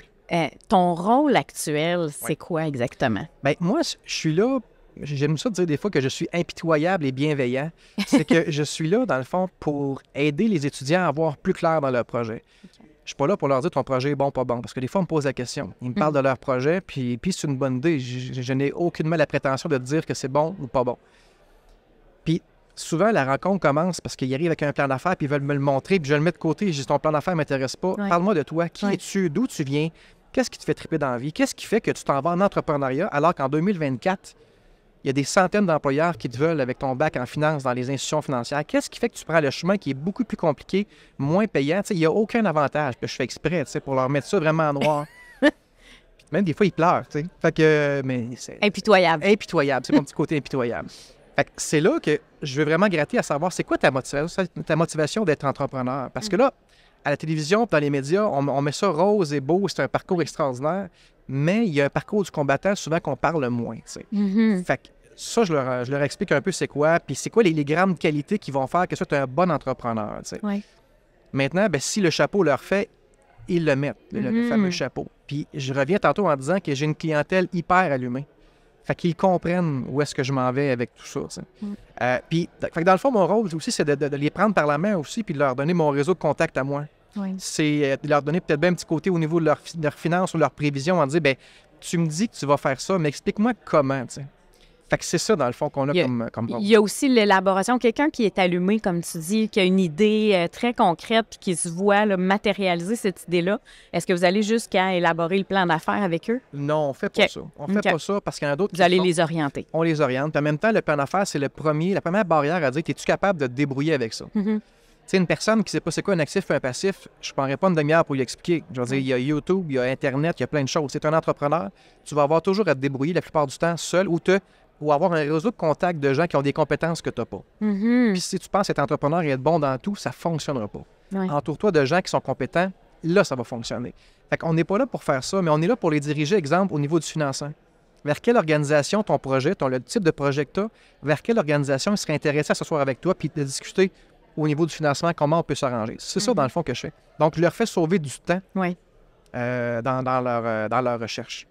S3: ton rôle actuel, c'est quoi exactement?
S2: Ben moi, je suis là, j'aime ça dire des fois que je suis impitoyable et bienveillant. C'est que je suis là, dans le fond, pour aider les étudiants à voir plus clair dans leur projet. Je suis pas là pour leur dire ton projet est bon, pas bon, parce que des fois, on me pose la question. Ils me parlent de leur projet, puis c'est une bonne idée. Je n'ai aucunement la prétention de dire que c'est bon ou pas bon. Puis souvent, la rencontre commence parce qu'ils arrivent avec un plan d'affaires, puis ils veulent me le montrer, puis je le mets de côté. Je dis ton plan d'affaires ne m'intéresse pas.
S3: Ouais.
S2: Parle-moi de toi. Qui es-tu? D'où tu viens? Qu'est-ce qui te fait triper dans la vie? Qu'est-ce qui fait que tu t'en vas en entrepreneuriat alors qu'en 2024, il y a des centaines d'employeurs qui te veulent avec ton bac en finance dans les institutions financières? Qu'est-ce qui fait que tu prends le chemin qui est beaucoup plus compliqué, moins payant? Tu sais, il n'y a aucun avantage. Puis je fais exprès, tu sais, pour leur mettre ça vraiment en noir. Puis même des fois, ils pleurent, tu sais. Fait que, mais c'est
S3: Impitoyable.
S2: impitoyable. C'est mon petit côté impitoyable. Fait que c'est là que je veux vraiment gratter à savoir c'est quoi ta motivation d'être entrepreneur. Parce que là, à la télévision, dans les médias, on met ça rose et beau, c'est un parcours extraordinaire, mais il y a un parcours du combattant souvent qu'on parle moins, tu sais. Fait que ça, je leur explique un peu c'est quoi, puis c'est quoi les grandes qualités qui vont faire que ça, tu es un bon entrepreneur, tu sais.
S3: Oui.
S2: Maintenant, ben, si le chapeau leur fait, ils le mettent, le fameux chapeau. Puis je reviens tantôt en disant que j'ai une clientèle hyper allumée. Fait qu'ils comprennent où est-ce que je m'en vais avec tout ça, tu sais. Puis, fait que dans le fond, mon rôle aussi, c'est de les prendre par la main aussi, puis de leur donner mon réseau de contact à moi.
S3: Oui.
S2: C'est de leur donner peut-être bien un petit côté au niveau de leur finances ou leur prévision, en disant, ben tu me dis que tu vas faire ça, mais explique-moi comment, tu sais. Fait que c'est ça, dans le fond, qu'on a comme
S3: Il y a aussi l'élaboration. Quelqu'un qui est allumé, comme tu dis, qui a une idée très concrète puis qui se voit là, matérialiser cette idée-là. Est-ce que vous allez jusqu'à élaborer le plan d'affaires avec eux?
S2: Non, on fait pas ça. On fait pas ça parce qu'il y en a d'autres
S3: Vous allez
S2: font.
S3: les orienter.
S2: On les oriente. Puis en même temps, le plan d'affaires, c'est la première barrière à dire, es-tu capable de te débrouiller avec ça? Tu sais, une personne qui ne sait pas c'est quoi un actif et un passif, je ne prendrais pas une demi-heure pour lui expliquer. Je veux dire, il y a YouTube, il y a Internet, il y a plein de choses. C'est un entrepreneur, tu vas avoir toujours à te débrouiller la plupart du temps seul ou avoir un réseau de contacts de gens qui ont des compétences que tu n'as pas. Puis si tu penses être entrepreneur et être bon dans tout, ça ne fonctionnera pas.
S3: Ouais.
S2: Entoure-toi de gens qui sont compétents, là, ça va fonctionner. Fait qu'on n'est pas là pour faire ça, mais on est là pour les diriger, exemple, au niveau du financement. Vers quelle organisation ton projet, le type de projet que tu as, vers quelle organisation il serait intéressé à s'asseoir avec toi puis de discuter au niveau du financement, comment on peut s'arranger. C'est ça, dans le fond, que je fais. Donc, je leur fais sauver du temps
S3: Oui.
S2: dans leur recherche.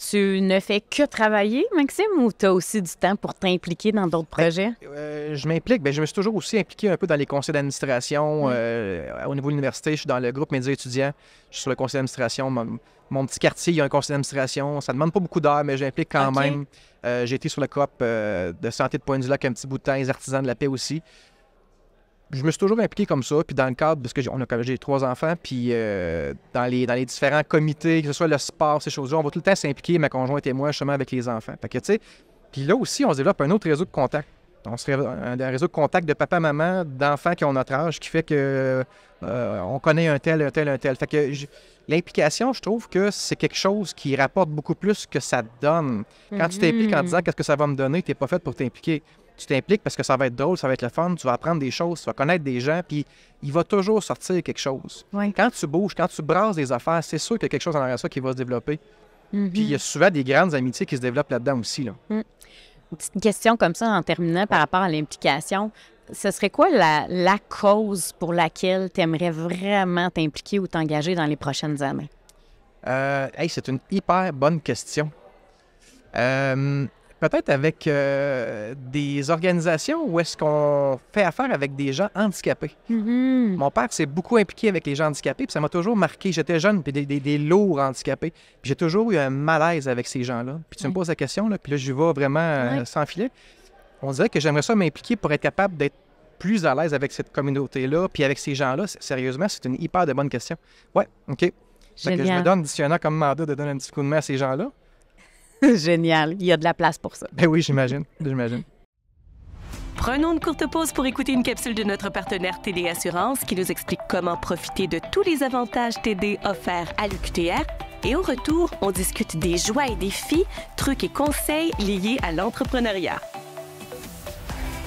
S3: Tu ne fais que travailler, Maxime, ou tu as aussi du temps pour t'impliquer dans d'autres projets?
S2: Je m'implique. Je me suis toujours aussi impliqué un peu dans les conseils d'administration. Au niveau de l'université, je suis dans le groupe médias étudiants. Je suis sur le conseil d'administration. Mon petit quartier, il y a un conseil d'administration. Ça ne demande pas beaucoup d'heures, mais j'implique quand même. J'ai été sur le coop de santé de Pointe-du-Lac un petit bout de temps, les artisans de la paix aussi. Je me suis toujours impliqué comme ça, puis dans le cadre, parce que j'ai 3 enfants, puis dans les différents comités, que ce soit le sport, ces choses-là, on va tout le temps s'impliquer, ma conjointe et moi, justement, avec les enfants. Fait que, tu sais, puis là aussi, on se développe un autre réseau de contacts. On se fait un réseau de contacts de papa, maman, d'enfants qui ont notre âge, qui fait que on connaît un tel. Fait que l'implication, je trouve que c'est quelque chose qui rapporte beaucoup plus que ça donne. Quand tu t'impliques en disant qu'est-ce que ça va me donner, tu n'es pas fait pour t'impliquer. Tu t'impliques parce que ça va être drôle, ça va être le fun, tu vas apprendre des choses, tu vas connaître des gens, puis il va toujours sortir quelque chose.
S3: Oui.
S2: Quand tu bouges, quand tu brasses des affaires, c'est sûr qu'il y a quelque chose en arrière de ça qui va se développer. Puis il y a souvent des grandes amitiés qui se développent là-dedans aussi. Là.
S3: Une petite question comme ça en terminant par rapport à l'implication. Ce serait quoi la cause pour laquelle tu aimerais vraiment t'impliquer ou t'engager dans les prochaines années?
S2: C'est une hyper bonne question. Peut-être avec des organisations où est-ce qu'on fait affaire avec des gens handicapés. Mon père s'est beaucoup impliqué avec les gens handicapés, puis ça m'a toujours marqué. J'étais jeune, puis des lourds handicapés. Puis j'ai toujours eu un malaise avec ces gens-là. Puis tu me poses la question, là, puis là, je vais vraiment sans filet. On dirait que j'aimerais ça m'impliquer pour être capable d'être plus à l'aise avec cette communauté-là, puis avec ces gens-là. Sérieusement, c'est une hyper de bonne question. Ouais, OK. Fait que je me donne d'ici un an comme mandat de donner un petit coup de main à ces gens-là.
S3: Génial. Il y a de la place pour ça.
S2: Ben oui, j'imagine.
S1: Prenons une courte pause pour écouter une capsule de notre partenaire TD Assurance qui nous explique comment profiter de tous les avantages TD offerts à l'UQTR. Et au retour, on discute des joies et défis, trucs et conseils liés à l'entrepreneuriat.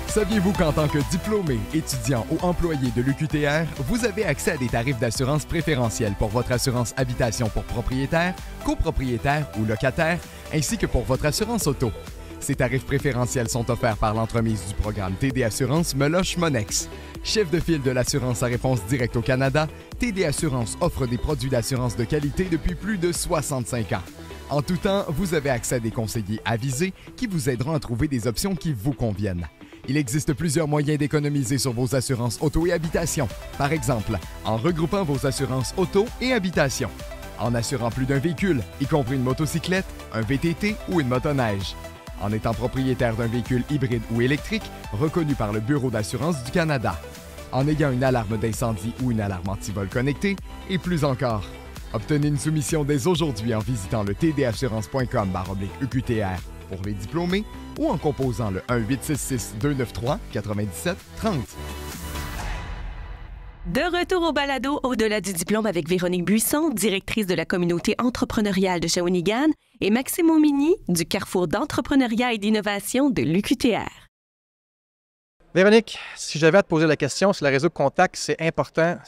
S4: Saviez-vous qu'en tant que diplômé, étudiant ou employé de l'UQTR, vous avez accès à des tarifs d'assurance préférentiels pour votre assurance habitation pour propriétaire, copropriétaire ou locataire, ainsi que pour votre assurance auto? Ces tarifs préférentiels sont offerts par l'entremise du programme TD Assurance Meloche Monex. Chef de file de l'assurance à réponse directe au Canada, TD Assurance offre des produits d'assurance de qualité depuis plus de 65 ans. En tout temps, vous avez accès à des conseillers avisés qui vous aideront à trouver des options qui vous conviennent. Il existe plusieurs moyens d'économiser sur vos assurances auto et habitation. Par exemple, en regroupant vos assurances auto et habitation, en assurant plus d'un véhicule, y compris une motocyclette, un VTT ou une motoneige, en étant propriétaire d'un véhicule hybride ou électrique reconnu par le Bureau d'assurance du Canada, en ayant une alarme d'incendie ou une alarme anti-vol connectée, et plus encore. Obtenez une soumission dès aujourd'hui en visitant le tdassurance.com/UQTR pour les diplômés ou en composant le 1-866-293-9730.
S1: De retour au balado Au-delà du diplôme avec Véronique Buisson, directrice de la communauté entrepreneuriale de Shawinigan, et Maxime Aumini du Carrefour d'entrepreneuriat et d'innovation de l'UQTR.
S2: Véronique, si j'avais à te poser la question si le réseau de contacts, c'est important,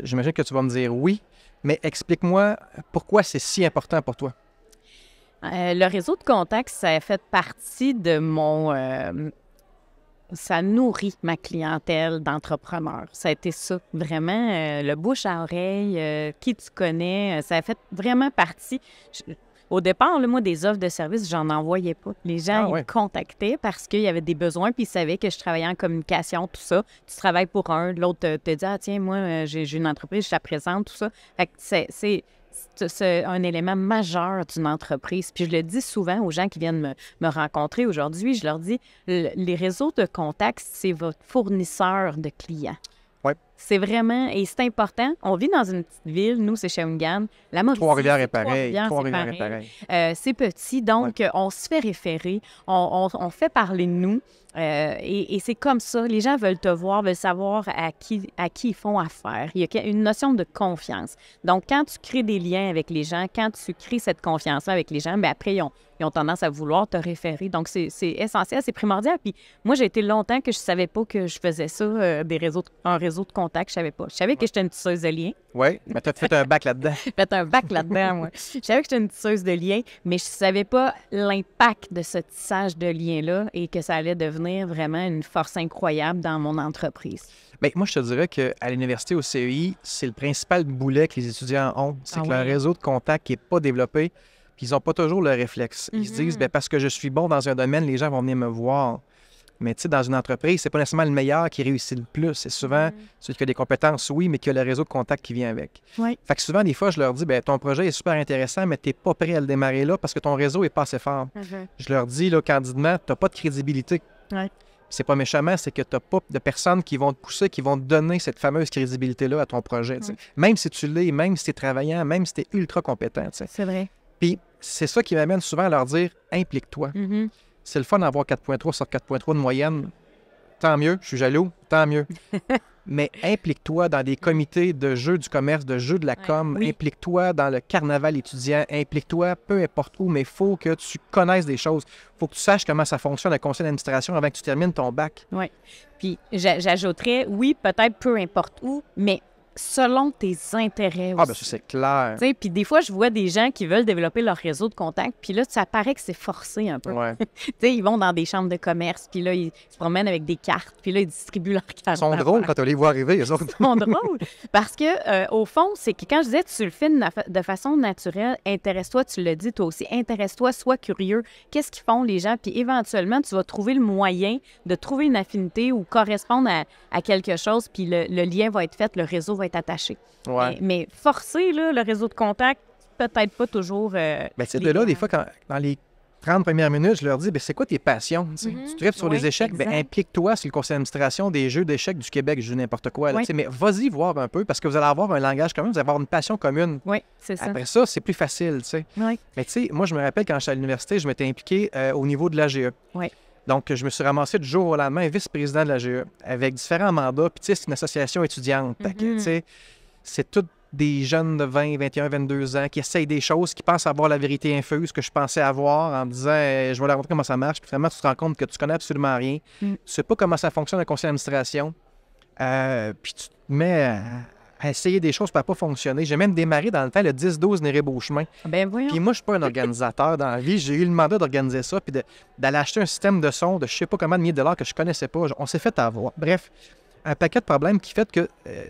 S2: j'imagine que tu vas me dire oui, mais explique-moi pourquoi c'est si important pour toi.
S3: Le réseau de contacts, ça fait partie de mon... ça nourrit ma clientèle d'entrepreneurs. Ça a été ça, vraiment, le bouche à oreille, qui tu connais, ça a fait vraiment partie. Au départ, là, moi, des offres de services, j'en envoyais pas. Les gens, ils me contactaient parce qu'il y avait des besoins, puis ils savaient que je travaillais en communication, tout ça. Tu travailles pour un, l'autre te dit « Ah, tiens, moi, j'ai une entreprise, je te la présente, tout ça. » Fait que c'est un élément majeur d'une entreprise. Puis je le dis souvent aux gens qui viennent me rencontrer aujourd'hui, je leur dis, les réseaux de contacts, c'est votre fournisseur de clients.
S2: Oui.
S3: C'est vraiment, et c'est important. On vit dans une petite ville, nous, c'est Shawinigan. La Mauricie,
S2: Trois-Rivières
S3: c'est
S2: est pareil.
S3: Trois-Rivières,
S2: Trois-Rivières
S3: c'est
S2: est pareil.
S3: pareil. C'est petit, donc on se fait référer, on fait parler de nous. Et c'est comme ça. Les gens veulent te voir, veulent savoir à qui ils font affaire. Il y a une notion de confiance. Donc, quand tu crées des liens avec les gens, quand tu crées cette confiance-là avec les gens, bien après, ils ont tendance à vouloir te référer. Donc, c'est essentiel, c'est primordial. Puis moi, j'ai été longtemps que je savais pas que je faisais ça, un réseau de contacts, je savais pas. Je savais que j'étais une tisseuse de liens.
S2: Oui, mais tu as fait un bac là-dedans.
S3: J'ai fait un bac là-dedans, moi. Je savais que j'étais une tisseuse de liens, mais je savais pas l'impact de ce tissage de liens-là et que ça allait devenir vraiment une force incroyable dans mon entreprise.
S2: Bien, moi, je te dirais qu'à l'université, au CEI, c'est le principal boulet que les étudiants ont. C'est que leur réseau de contacts n'est pas développé, puis ils n'ont pas toujours le réflexe. Ils se disent, bien, parce que je suis bon dans un domaine, les gens vont venir me voir. Mais tu sais, dans une entreprise, c'est pas nécessairement le meilleur qui réussit le plus. C'est souvent celui qui a des compétences, oui, mais qui a le réseau de contacts qui vient avec.
S3: Oui.
S2: Fait que souvent, des fois, je leur dis, bien, ton projet est super intéressant, mais tu n'es pas prêt à le démarrer là parce que ton réseau n'est pas assez fort. Je leur dis, là, candidement, tu n'as pas de crédibilité.
S3: Ouais.
S2: C'est pas méchamment, c'est que tu n'as pas de personnes qui vont te pousser, qui vont te donner cette fameuse crédibilité-là à ton projet. Même si tu l'es, même si tu es travaillant, même si tu es ultra compétent.
S3: C'est vrai.
S2: Puis c'est ça qui m'amène souvent à leur dire, implique-toi. C'est le fun d'avoir 4.3 sur 4.3 de moyenne. Tant mieux, je suis jaloux, tant mieux. Mais implique-toi dans des comités de jeux du commerce, de jeux de la com.
S3: Oui.
S2: Implique-toi dans le carnaval étudiant. Implique-toi peu importe où, mais il faut que tu connaisses des choses. Il faut que tu saches comment ça fonctionne, le conseil d'administration, avant que tu termines ton bac.
S3: Oui. Puis j'ajouterais, oui, peut-être peu importe où, mais selon tes intérêts aussi.
S2: Ah, bien ça, c'est clair.
S3: Tu sais, puis des fois, je vois des gens qui veulent développer leur réseau de contacts, puis là, ça paraît que c'est forcé un peu.
S2: Ouais.
S3: Tu sais, ils vont dans des chambres de commerce, puis là, ils se promènent avec des cartes, puis là, ils distribuent leurs cartes.
S2: Ils sont drôles quand on les voit arriver, les autres.
S3: Ils sont drôles. Parce que, au fond, c'est que quand je disais, tu le fais de façon naturelle, intéresse-toi, tu l'as dit toi aussi, intéresse-toi, sois curieux. Qu'est-ce qu'ils font les gens? Puis éventuellement, tu vas trouver le moyen de trouver une affinité ou correspondre à quelque chose, puis le lien va être fait, le réseau va être attaché.
S2: Ouais.
S3: Mais forcer, là, le réseau de contact, peut-être pas toujours.
S2: Ben, c'est de là, des fois, dans les 30 premières minutes, je leur dis, ben, c'est quoi tes passions? Tu tripes sur les échecs, ben, implique-toi sur le conseil d'administration des jeux d'échecs du Québec, je dis n'importe quoi. Là, mais vas-y voir un peu, parce que vous allez avoir un langage commun, vous allez avoir une passion commune.
S3: Oui, c'est ça.
S2: Après ça, c'est plus facile. T'sais.
S3: Oui.
S2: Mais tu sais, moi, je me rappelle quand j'étais à l'université, je m'étais impliqué au niveau de l'AGE.
S3: Oui.
S2: Donc, je me suis ramassé du jour au lendemain vice-président de l'AGE avec différents mandats. Puis, tu sais, c'est une association étudiante. Tu sais, c'est tous des jeunes de 20, 21, 22 ans qui essayent des choses, qui pensent avoir la vérité infuse que je pensais avoir en me disant je vais leur montrer comment ça marche. Puis finalement, tu te rends compte que tu connais absolument rien. Tu sais pas comment ça fonctionne le conseil d'administration. Puis tu te mets à essayer des choses qui ne peuvent pas fonctionner. J'ai même démarré dans le temps le 10-12 Néré-Beauchemin.
S3: Ben voyons.
S2: Puis moi, je suis pas un organisateur dans la vie. J'ai eu le mandat d'organiser ça, puis d'aller acheter un système de son de je sais pas combien de milliers de dollars que je connaissais pas. On s'est fait avoir. Bref, un paquet de problèmes qui fait que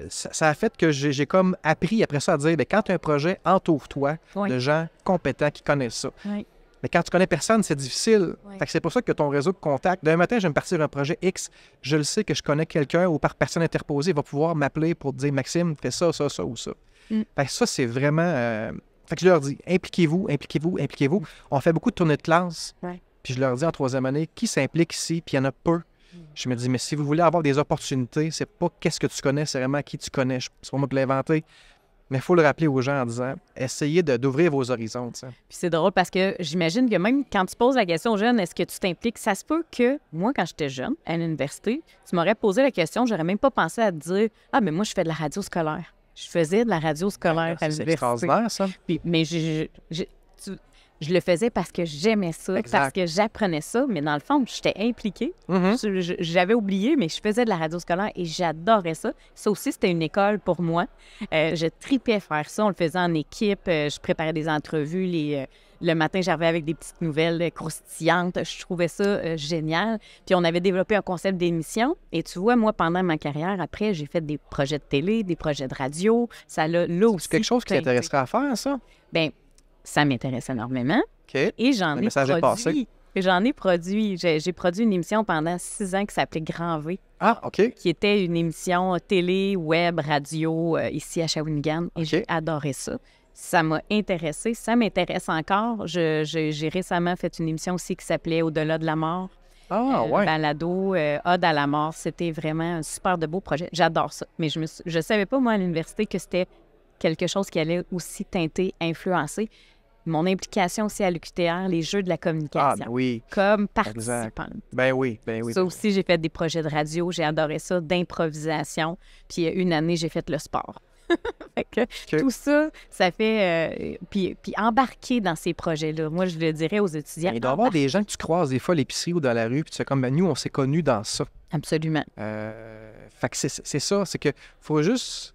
S2: ça a fait que j'ai comme appris après ça à dire, bien, quand tu as un projet, entoure-toi de gens compétents qui connaissent ça.
S3: Oui.
S2: Mais quand tu connais personne, c'est difficile. Fait que c'est pour ça que ton réseau de contacts, d'un matin, je vais me partir un projet X, je le sais que je connais quelqu'un ou par personne interposée, il va pouvoir m'appeler pour dire, Maxime, fais ça, ça, ça ou ça. Fait que ça, c'est vraiment... Fait que je leur dis, impliquez-vous, impliquez-vous, impliquez-vous. On fait beaucoup de tournées de classe. Puis je leur dis en troisième année, qui s'implique ici? Puis il y en a peu. Je me dis, mais si vous voulez avoir des opportunités, c'est pas qu'est-ce que tu connais, c'est vraiment qui tu connais. C'est pas moi qui l'ai inventé. Mais il faut le rappeler aux gens en disant, essayez d'ouvrir vos horizons. T'sais.
S3: Puis c'est drôle parce que j'imagine que même quand tu poses la question aux jeunes, est-ce que tu t'impliques? Ça se peut que, moi, quand j'étais jeune, à l'université, tu m'aurais posé la question, j'aurais même pas pensé à te dire, ah, mais moi, je fais de la radio scolaire. Je faisais de la radio scolaire à l'université.
S2: C'est extraordinaire, ça.
S3: Puis, mais je le faisais parce que j'aimais ça, parce que j'apprenais ça, mais dans le fond, j'étais impliquée. J'avais oublié, mais je faisais de la radio scolaire et j'adorais ça. Ça aussi, c'était une école pour moi. Je tripais faire ça. On le faisait en équipe. Je préparais des entrevues. Le matin, j'arrivais avec des petites nouvelles croustillantes. Je trouvais ça génial. Puis on avait développé un concept d'émission. Et tu vois, moi, pendant ma carrière, après, j'ai fait des projets de télé, des projets de radio. Ça l'a là aussi.
S2: C'est quelque chose qui t'intéresserait à faire, ça?
S3: Bien, ça m'intéresse énormément.
S2: Okay.
S3: Et j'en ai produit. J'ai produit une émission pendant 6 ans qui s'appelait Grand V.
S2: Ah, OK.
S3: Qui était une émission télé, web, radio, ici à Shawinigan. Et j'ai adoré ça. Ça m'a intéressée. Ça m'intéresse encore. J'ai récemment fait une émission aussi qui s'appelait Au-delà de la mort.
S2: Ah, ouais.
S3: balado, Ode à la mort. C'était vraiment un super de beau projet. J'adore ça. Mais je savais pas, moi, à l'université, que c'était quelque chose qui allait aussi teinter, influencer mon implication aussi à l'UQTR, les jeux de la communication.
S2: Ah, oui.
S3: Comme
S2: Exact.
S3: participante.
S2: Ben oui, ben oui.
S3: Ça aussi, j'ai fait des projets de radio. J'ai adoré ça, d'improvisation. Puis une année, j'ai fait le sport. Fait que tout ça, ça fait... puis embarquer dans ces projets-là. Moi, je le dirais aux étudiants.
S2: Il doit y avoir des gens que tu croises des fois à l'épicerie ou dans la rue, puis tu fais comme, ben, nous, on s'est connus dans ça.
S3: Absolument.
S2: Fait que c'est ça, c'est que faut juste...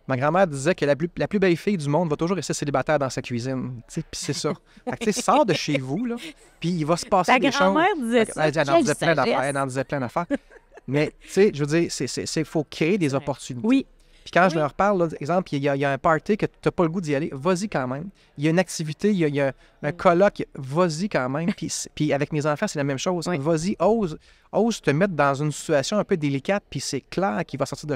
S2: Ma grand-mère disait que la plus belle fille du monde va toujours rester célibataire dans sa cuisine. Puis c'est ça. Fait que, sors de chez vous, là, puis il va se passer
S3: Ta
S2: des choses.
S3: grand-mère disait ça.
S2: Elle en disait plein d'affaires. Mais, tu sais, je veux dire, il faut créer des opportunités.
S3: Oui.
S2: Puis quand je leur parle, là, exemple, il y a un party que tu n'as pas le goût d'y aller, vas-y quand même. Il y a une activité, il y a un colloque, vas-y quand même. Puis avec mes enfants, c'est la même chose.
S3: Oui.
S2: Vas-y, ose te mettre dans une situation un peu délicate, puis c'est clair qu'il va sortir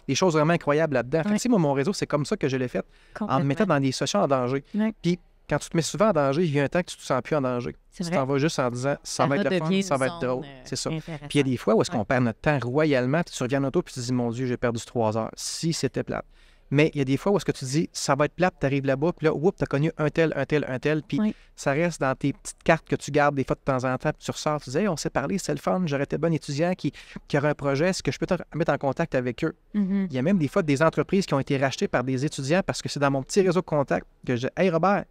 S2: des choses vraiment incroyables là-dedans. Fait que, tu sais, moi, mon réseau, c'est comme ça que je l'ai fait, en me mettant dans des situations en danger.
S3: Oui.
S2: Puis quand tu te mets souvent en danger, il y a un temps que tu te sens plus en danger.
S3: C'est
S2: Tu
S3: vrai.
S2: t'en vas juste en disant, ça va être le fun, ça va être drôle. C'est ça. Puis il y a des fois où est-ce qu'on perd notre temps royalement, puis tu reviens en auto, puis tu te dis, mon Dieu, j'ai perdu 3 heures. Si c'était plate. Mais il y a des fois où est-ce que tu dis, ça va être plate, tu arrives là-bas, puis là, oups, tu as connu un tel, puis ça reste dans tes petites cartes que tu gardes des fois de temps en temps, puis tu ressors, tu dis, hey, on s'est parlé, c'est le fun, j'aurais été bon étudiant qui aurait un projet, est-ce que je peux te mettre en contact avec eux?
S3: Mm-hmm.
S2: Il y a même des fois des entreprises qui ont été rachetées par des étudiants parce que c'est dans mon petit réseau de contact que je dis, hey Robert,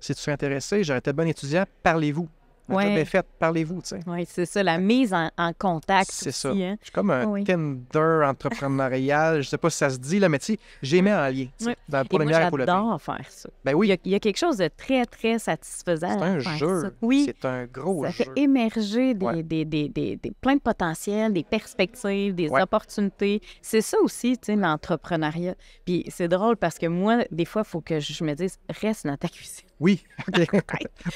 S2: si tu es intéressé, j'aurais été bon étudiant, parlez-vous. Ma job est faite, parlez-vous, tu sais.
S3: Oui, c'est ça, la mise en contact.
S2: C'est
S3: aussi,
S2: ça.
S3: Hein?
S2: Je suis comme un Tinder entrepreneurial. Je sais pas si ça se dit, là, mais tu sais, j'ai mis en lien.
S3: Oui.
S2: Pour le meilleur et pour le pire.
S3: J'adore faire ça.
S2: Ben oui.
S3: Il y a quelque chose de très, très satisfaisant.
S2: C'est un
S3: à faire
S2: jeu.
S3: ça. Oui.
S2: C'est un gros jeu.
S3: Ça fait émerger plein de potentiel, des perspectives, des opportunités. C'est ça aussi, tu sais, l'entrepreneuriat. Puis c'est drôle parce que moi, des fois, il faut que je me dise, reste dans ta cuisine.
S2: Oui.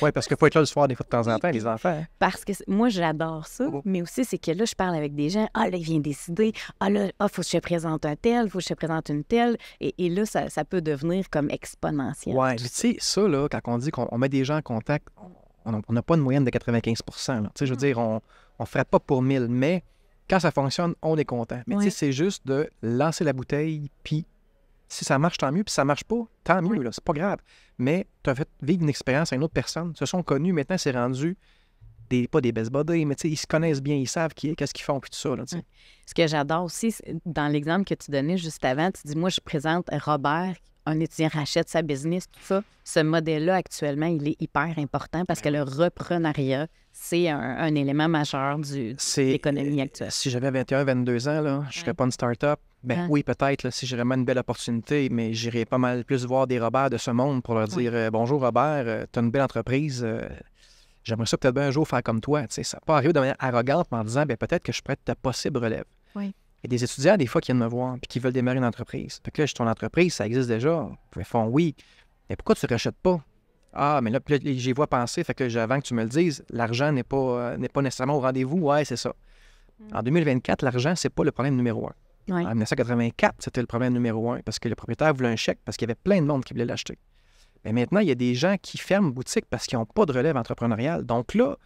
S2: Oui, parce qu'il faut être là le soir des fois de temps en temps, les enfants. Hein?
S3: Parce que moi, j'adore ça, mais aussi, c'est que là, je parle avec des gens. Ah, là, il vient décider. Ah, là, faut que je te présente un tel, faut que je te présente une telle. Et là, ça peut devenir comme exponentiel.
S2: Oui, mais tu sais, ça, là, quand on dit qu'on met des gens en contact, on n'a pas une moyenne de 95 %. Tu sais, je veux dire, on ne ferait pas pour 1000, mais quand ça fonctionne, on est content. Mais tu sais, c'est juste de lancer la bouteille, puis si ça marche, tant mieux. Puis si ça marche pas, tant mieux, là, c'est pas grave. Mais tu as fait vivre une expérience à une autre personne. Ils se sont connus, maintenant, c'est rendu pas des best buddies, mais ils se connaissent bien, ils savent qu'est-ce qu'ils font, puis tout ça. Là,
S3: Ce que j'adore aussi, dans l'exemple que tu donnais juste avant, tu dis, moi, je présente Robert, un étudiant rachète sa business, tout ça. Ce modèle-là, actuellement, il est hyper important parce que le reprenariat, c'est un élément majeur de l'économie actuelle.
S2: Si j'avais 21, 22 ans, là, je ne serais pas une start-up. Ben oui, peut-être, là, si j'ai vraiment une belle opportunité, mais j'irais pas mal plus voir des Robert de ce monde pour leur dire bonjour Robert, tu as une belle entreprise, j'aimerais ça peut-être bien un jour faire comme toi. Tu sais, ça peut pas arriver de manière arrogante en disant peut-être que je pourrais être ta possible relève.
S3: Oui.
S2: Il y a des étudiants, des fois, qui viennent me voir et qui veulent démarrer une entreprise. Fait que là, ton entreprise, ça existe déjà. Ils font oui. Mais pourquoi tu ne rachètes pas? Ah, mais là, j'y vois penser. Fait que avant que tu me le dises, l'argent n'est pas nécessairement au rendez-vous. Ouais, c'est ça. En 2024, l'argent, c'est pas le problème numéro 1.
S3: Oui.
S2: En 1984, c'était le problème numéro 1 parce que le propriétaire voulait un chèque parce qu'il y avait plein de monde qui voulait l'acheter. Mais maintenant, il y a des gens qui ferment boutique parce qu'ils n'ont pas de relève entrepreneuriale. Donc là,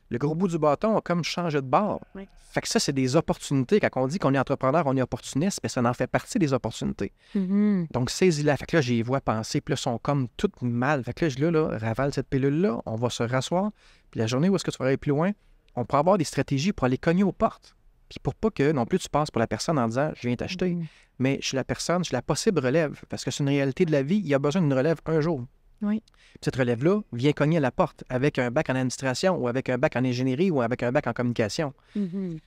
S2: le gros bout du bâton a comme changé de bord.
S3: Oui.
S2: Fait que ça, c'est des opportunités. Quand on dit qu'on est entrepreneur, on est opportuniste, mais ça en fait partie des opportunités.
S3: Mm-hmm.
S2: Donc, saisis-la. Fait que là, j'y vois penser, puis là, ils sont comme toutes mal. Fait que là, ravale cette pilule-là, on va se rasseoir. Puis la journée où est-ce que tu vas aller plus loin, on pourra avoir des stratégies pour aller cogner aux portes. Puis pour pas que non plus tu passes pour la personne en disant « je viens t'acheter mais je suis la personne, je suis la possible relève. Parce que c'est une réalité de la vie, il y a besoin d'une relève un jour.
S3: Oui.
S2: Puis cette relève-là vient cogner à la porte avec un bac en administration ou avec un bac en ingénierie ou avec un bac en communication.
S3: Mm-hmm.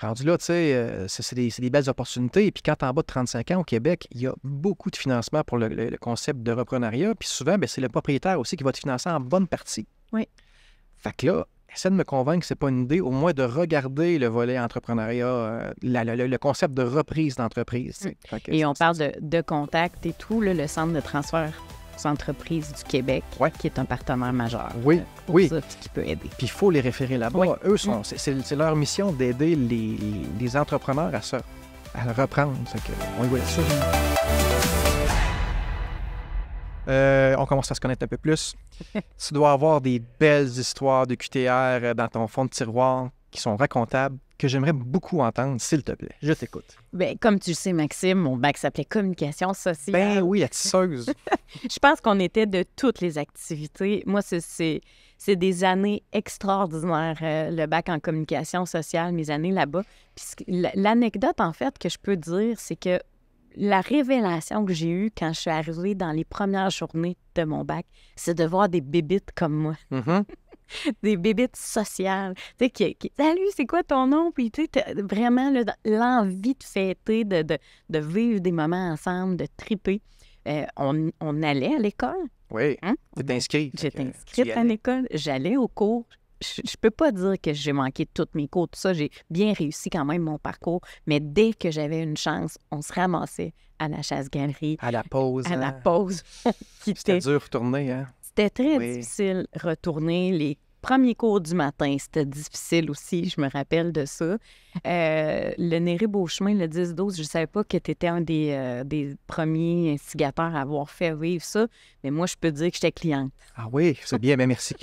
S2: Rendu là, tu sais, c'est des belles opportunités. Et puis quand t'es en bas de 35 ans au Québec, il y a beaucoup de financement pour le concept de reprenariat. Puis souvent, c'est le propriétaire aussi qui va te financer en bonne partie.
S3: Oui.
S2: Fait que là, essaie de me convaincre que c'est pas une idée, au moins de regarder le volet entrepreneuriat, le concept de reprise d'entreprise.
S3: Et on parle de contact et tout, là, le Centre de transfert entreprises du Québec, qui est un partenaire majeur.
S2: Oui, oui.
S3: Ça, qui peut aider.
S2: Puis il faut les référer là-bas.
S3: Oui.
S2: Eux, c'est leur mission d'aider les entrepreneurs à reprendre. On y voit ça. On commence à se connaître un peu plus. Tu dois avoir des belles histoires de QTR dans ton fond de tiroir. qui sont racontables que j'aimerais beaucoup entendre, s'il te plaît. Je t'écoute.
S3: Bien, comme tu le sais, Maxime, mon bac s'appelait Communication sociale.
S2: Ben oui, la tisseuse.
S3: Je pense qu'on était de toutes les activités. Moi, c'est des années extraordinaires, le bac en communication sociale, mes années là-bas. Puis l'anecdote, en fait, que je peux dire, c'est que la révélation que j'ai eue quand je suis arrivée dans les premières journées de mon bac, c'est de voir des bébites comme moi.
S2: Mhm.
S3: Des bébites sociales. Tu sais, salut, c'est quoi ton nom? Puis, tu sais, t'as vraiment là, l'envie de fêter, de vivre des moments ensemble, de triper. On allait à l'école.
S2: Oui,
S3: Hein?
S2: t'es inscrite.
S3: J'étais inscrite à l'école. J'allais aux cours. Je peux pas dire que j'ai manqué tous mes cours, tout ça. J'ai bien réussi quand même mon parcours. Mais dès que j'avais une chance, on se ramassait à la chasse-galerie,
S2: À la pause.
S3: à la
S2: hein.
S3: pause.
S2: C'était dur de tourner, hein?
S3: C'était très
S2: Oui.
S3: difficile retourner. Les premiers cours du matin, c'était difficile aussi, je me rappelle de ça. Le Néré-Beauchemin, le 10-12, je ne savais pas que tu étais un des premiers instigateurs à avoir fait vivre ça, mais moi, je peux dire que j'étais cliente.
S2: Ah oui, c'est bien, ben merci.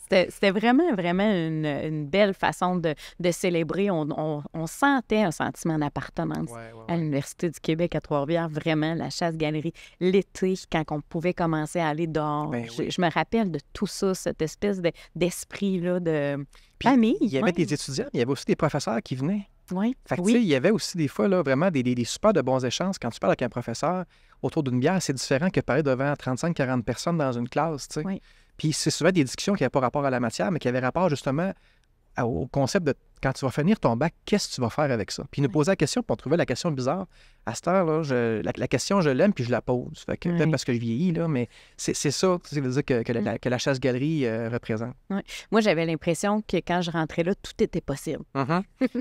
S3: C'était vraiment, vraiment une belle façon de célébrer. On sentait un sentiment d'appartenance à l'Université du Québec à Trois-Rivières, vraiment, la chasse-galerie. L'été, quand on pouvait commencer à aller dehors,
S2: Ben oui.
S3: je me rappelle de tout ça, cette espèce d'esprit-là de
S2: Puis,
S3: famille.
S2: il y avait des étudiants, mais il y avait aussi des professeurs qui venaient.
S3: Oui,
S2: Fait que, tu sais,
S3: oui.
S2: il y avait aussi des fois là, vraiment des super de bons échanges. Quand tu parles avec un professeur autour d'une bière, c'est différent que parler devant 35-40 personnes dans une classe, tu sais.
S3: Oui.
S2: Puis c'est souvent des discussions qui n'avaient pas rapport à la matière, mais qui avaient rapport justement au concept de quand tu vas finir ton bac, qu'est-ce que tu vas faire avec ça? Puis il nous posait la question, puis on trouvait la question bizarre. À cette heure-là, la question, je l'aime, puis je la pose. Fait que,
S3: Oui.
S2: peut-être parce que je vieillis, là, mais c'est ça, tu sais, veut dire que la chasse-galerie représente.
S3: Moi, j'avais l'impression que quand je rentrais là, tout était possible.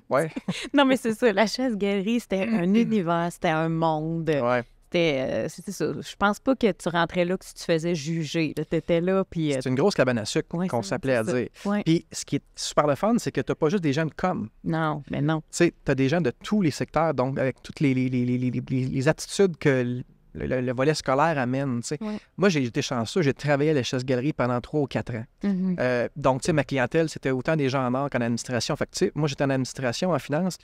S2: Ouais,
S3: Non, mais c'est ça, la chasse-galerie, c'était un univers, c'était un monde.
S2: ouais.
S3: C'était ça. Je pense pas que tu rentrais là que tu te faisais juger. Tu étais là, puis...
S2: C'est une grosse cabane à sucre
S3: Ouais,
S2: qu'on
S3: c'est
S2: s'appelait à
S3: ça.
S2: dire.
S3: Ouais.
S2: Puis ce qui est super le fun, c'est que tu n'as pas juste des gens de com.
S3: Non, mais non.
S2: Tu sais, tu as des gens de tous les secteurs, donc avec toutes les attitudes que le volet scolaire amène. Tu sais.
S3: Ouais.
S2: Moi, j'ai été chanceux, j'ai travaillé à la chasse-galerie pendant 3 ou 4 ans.
S3: Mhm.
S2: Donc, tu sais, ma clientèle, c'était autant des gens en art qu'en administration. Fait que, tu sais, moi, j'étais en administration, en finance.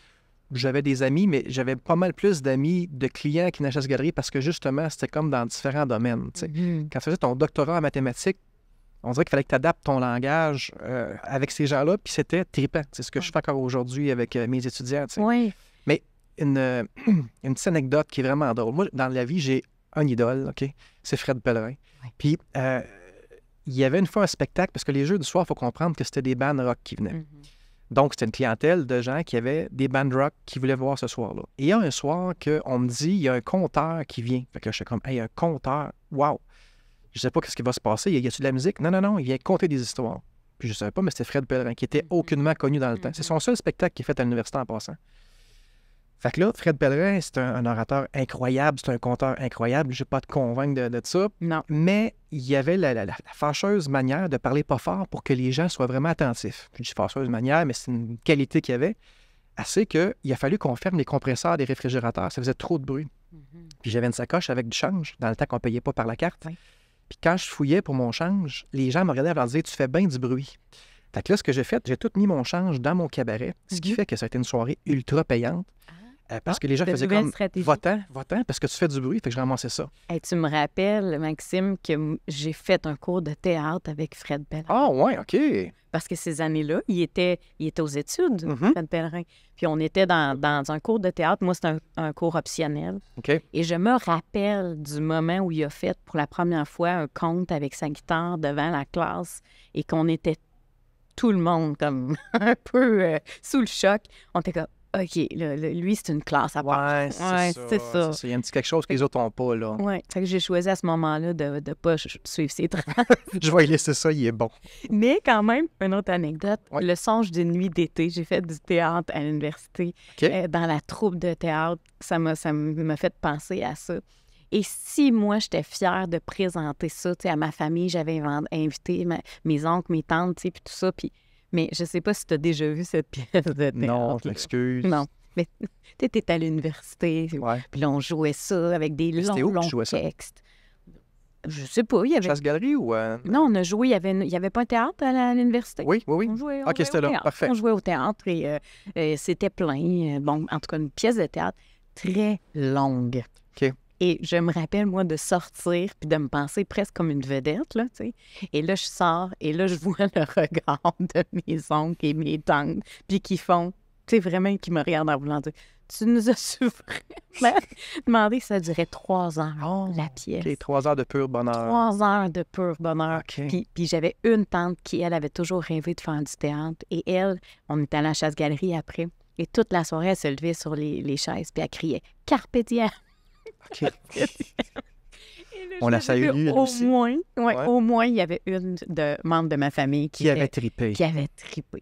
S2: J'avais des amis, mais j'avais pas mal plus d'amis, de clients qui n'achètent galerie parce que justement, c'était comme dans différents domaines. Tu sais.
S3: Mhm.
S2: Quand tu faisais ton doctorat en mathématiques, on dirait qu'il fallait que tu adaptes ton langage avec ces gens-là, puis c'était trippant. C'est ce que je fais encore aujourd'hui avec mes étudiants. Tu sais.
S3: Oui.
S2: Une petite anecdote qui est vraiment drôle. Moi, dans la vie, j'ai un idole, OK? C'est Fred Pellerin.
S3: Oui.
S2: Puis, il y avait une fois un spectacle, parce que les jeux du soir, il faut comprendre que c'était des bands rock qui venaient.
S3: Mhm.
S2: Donc, c'était une clientèle de gens qui avaient des bands rock qui voulaient voir ce soir-là. Et il y a un soir qu'on me dit, il y a un conteur qui vient. Fait que je suis comme, hey, un conteur, wow! Je sais pas ce qui va se passer. Y a-tu de la musique? Non, il vient conter des histoires. Puis je savais pas, mais c'était Fred Pellerin, qui était aucunement connu dans le temps. C'est son seul spectacle qui est fait à l'université en passant. Fait que là, Fred Pellerin, c'est un orateur incroyable, c'est un conteur incroyable. Je ne vais pas te convaincre de ça.
S3: Non.
S2: Mais il y avait la fâcheuse manière de parler pas fort pour que les gens soient vraiment attentifs. Je dis fâcheuse manière, mais c'est une qualité qu'il y avait. Assez qu'il a fallu qu'on ferme les compresseurs des réfrigérateurs. Ça faisait trop de bruit. Puis j'avais une sacoche avec du change dans le temps qu'on ne payait pas par la carte.
S3: Oui.
S2: Puis quand je fouillais pour mon change, les gens me regardaient et leur disaient « Tu fais bien du bruit ». Fait que là, ce que j'ai fait, j'ai tout mis mon change dans mon cabaret, ce qui fait que ça a été une soirée ultra payante. Parce que les gens
S3: de
S2: faisaient
S3: nouvelles
S2: comme
S3: stratégies.
S2: votant, parce que tu fais du bruit, fait que je ramassais ça.
S3: Hey, tu me rappelles, Maxime, que j'ai fait un cours de théâtre avec Fred Pellerin.
S2: Ah, ouais, OK.
S3: Parce que ces années-là, il était aux études,
S2: Mhm.
S3: Fred Pellerin. Puis on était dans un cours de théâtre. Moi, c'était un cours optionnel.
S2: OK.
S3: Et je me rappelle du moment où il a fait pour la première fois un conte avec sa guitare devant la classe et qu'on était tout le monde comme un peu sous le choc. On était comme, OK, lui, c'est une classe à part.
S2: Ouais,
S3: Ouais, c'est ça.
S2: Il y a un petit quelque chose que les autres n'ont pas, là.
S3: Oui, fait que j'ai choisi à ce moment-là de ne pas suivre ses traces.
S2: Je vais y laisser ça, il est bon.
S3: Mais quand même, une autre anecdote,
S2: Ouais.
S3: le songe d'une nuit d'été, j'ai fait du théâtre à l'université,
S2: OK.
S3: dans la troupe de théâtre, ça m'a fait penser à ça. Et si moi, j'étais fière de présenter ça, tu sais, à ma famille, j'avais invité mes oncles, mes tantes, tu sais, puis tout ça, puis... Mais je sais pas si tu as déjà vu cette pièce de théâtre.
S2: Non, je m'excuse.
S3: Non. Mais tu étais à l'université,
S2: Ouais.
S3: puis là, on jouait ça avec des
S2: c'était où que tu
S3: longs
S2: jouais ça?
S3: textes. Je sais pas, il y avait...
S2: Chasse-galerie ou...
S3: Non, on a joué, il y avait pas un théâtre à l'université?
S2: Oui.
S3: On jouait
S2: c'était
S3: au
S2: là,
S3: théâtre.
S2: parfait.
S3: On jouait au théâtre et c'était plein. Bon, en tout cas, une pièce de théâtre très longue.
S2: OK.
S3: Et je me rappelle, moi, de sortir puis de me penser presque comme une vedette, là, tu sais. Et là, je sors et là, je vois le regard de mes oncles et mes tantes, puis qui font, tu sais, vraiment, qui me regardent en voulant dire, tu nous as vraiment demandé, ça durait 3 heures, la pièce.
S2: OK, 3 heures de pur bonheur.
S3: 3 heures de pur bonheur.
S2: OK.
S3: Puis j'avais une tante qui, elle, avait toujours rêvé de faire du théâtre. Et elle, on était à la chasse-galerie après. Et toute la soirée, elle se levait sur les chaises, puis elle criait « Carpe diem ».
S2: OK. On la salue, elle aussi.
S3: Au moins, il y avait une membre de ma famille qui
S2: avait trippé.
S3: Qui avait trippé.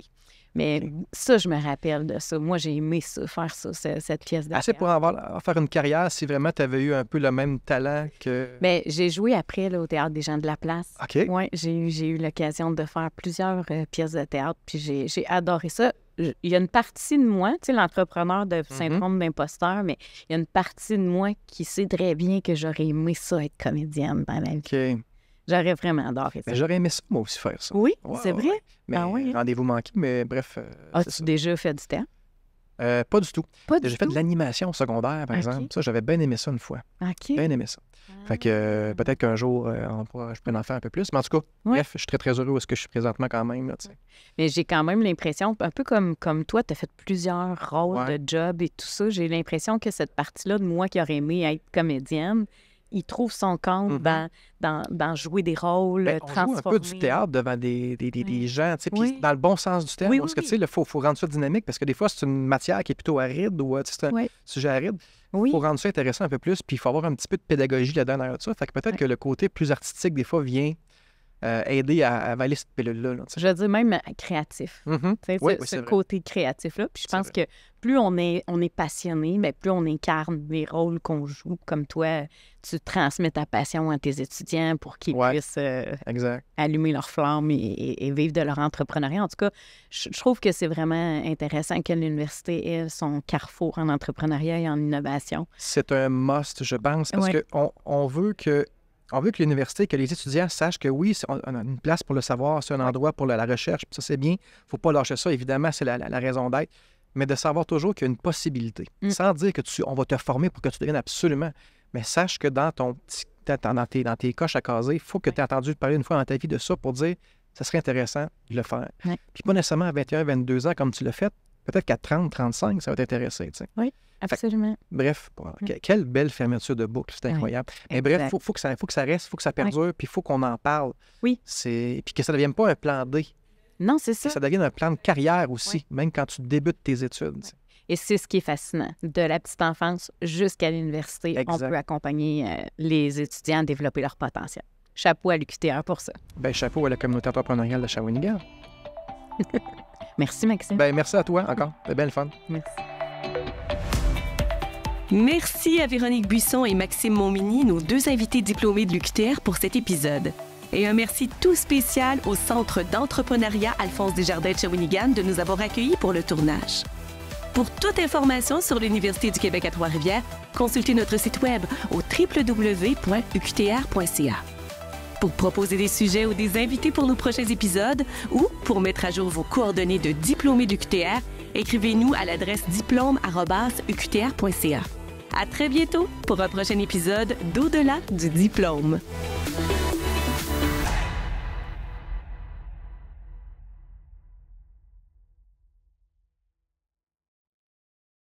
S3: Mais ça, je me rappelle de ça. Moi, j'ai aimé ça, faire ça, cette pièce de
S2: Assez
S3: théâtre.
S2: pour faire une carrière si vraiment tu avais eu un peu le même talent que...
S3: Bien, j'ai joué après là, au Théâtre des gens de la place.
S2: OK.
S3: Oui, j'ai eu l'occasion de faire plusieurs pièces de théâtre, puis j'ai adoré ça. Il y a une partie de moi, tu sais, l'entrepreneur de syndrome d'imposteur, mais il y a une partie de moi qui sait très bien que j'aurais aimé ça être comédienne dans la vie.
S2: OK.
S3: J'aurais vraiment adoré ça.
S2: Mais j'aurais aimé ça, moi aussi, faire ça.
S3: Oui,
S2: Ouais,
S3: c'est vrai?
S2: ouais. Mais rendez-vous manqué, mais bref.
S3: As-tu déjà fait du théâtre?
S2: Pas du tout.
S3: Pas du
S2: J'ai fait
S3: tout?
S2: de l'animation au secondaire, par exemple. Ça, j'avais bien aimé ça une fois.
S3: OK.
S2: Bien aimé ça. Fait que peut-être qu'un jour, je pourrais en faire un peu plus. Mais en tout cas,
S3: Ouais.
S2: bref, je suis très, très heureux où est-ce que je suis présentement quand même. Là, tu sais.
S3: Mais j'ai quand même l'impression, un peu comme toi, tu as fait plusieurs rôles de job et tout ça. J'ai l'impression que cette partie-là de moi qui aurait aimé être comédienne, il trouve son compte dans jouer des rôles,
S2: Ben, on
S3: transformer.
S2: joue un peu du théâtre devant des gens, tu sais, puis dans le bon sens du terme.
S3: Oui,
S2: parce que,
S3: oui.
S2: tu sais, il faut rendre ça dynamique parce que des fois, c'est une matière qui est plutôt aride ou tu sais, c'est un sujet aride.
S3: Oui.
S2: Il faut rendre ça intéressant un peu plus, puis il faut avoir un petit peu de pédagogie là-dedans derrière ça. Fait que peut-être que le côté plus artistique, des fois, vient aider à avaler cette pilule-là. Là, tu sais.
S3: Je veux dire même créatif.
S2: Mhm.
S3: Tu sais,
S2: Oui,
S3: ce
S2: c'est vrai.
S3: côté créatif-là. Puis je pense que plus on est passionné, mais plus on incarne les rôles qu'on joue. Comme toi, tu transmets ta passion à tes étudiants pour qu'ils puissent
S2: Exact.
S3: allumer leur flamme et vivre de leur entrepreneuriat. En tout cas, je trouve que c'est vraiment intéressant que l'université ait son carrefour en entrepreneuriat et en innovation.
S2: C'est un must, je pense, parce qu'on veut que l'université, que les étudiants sachent que oui, on a une place pour le savoir, c'est un endroit pour la recherche, puis ça, c'est bien. Il ne faut pas lâcher ça, évidemment, c'est la raison d'être. Mais de savoir toujours qu'il y a une possibilité. Sans dire que on va te former pour que tu deviennes absolument. Mais sache que dans tes coches à caser, il faut que tu aies entendu parler une fois dans ta vie de ça pour dire ça serait intéressant de le faire. Puis pas nécessairement à 21, 22 ans comme tu l'as fait. Peut-être qu'à 30, 35, ça va t'intéresser. Tu sais.
S3: Oui, absolument.
S2: Bref, quelle belle fermeture de boucle, c'est incroyable. Mais bref, il faut que ça reste, il faut que ça perdure, puis il faut qu'on en parle.
S3: Oui.
S2: Puis que ça ne devienne pas un plan D.
S3: Non, c'est ça.
S2: Que ça devienne un plan de carrière aussi, même quand tu débutes tes études. Tu sais.
S3: Et c'est ce qui est fascinant. De la petite enfance jusqu'à l'université, on peut accompagner les étudiants à développer leur potentiel. Chapeau à l'UQTR pour ça.
S2: Bien, chapeau à la communauté entrepreneuriale de Shawinigan.
S3: Merci, Maxime.
S2: Bien, merci à toi encore. C'était bien le fun.
S3: Merci.
S1: Merci à Véronique Buisson et Maxime Montminy, nos 2 invités diplômés de l'UQTR pour cet épisode. Et un merci tout spécial au Centre d'entrepreneuriat Alphonse Desjardins de Shawinigan de nous avoir accueillis pour le tournage. Pour toute information sur l'Université du Québec à Trois-Rivières, consultez notre site web au www.uqtr.ca. Pour proposer des sujets ou des invités pour nos prochains épisodes ou pour mettre à jour vos coordonnées de diplômés de l'UQTR, écrivez-nous à l'adresse diplôme@uqtr.ca. À très bientôt pour un prochain épisode d'Au-delà du diplôme.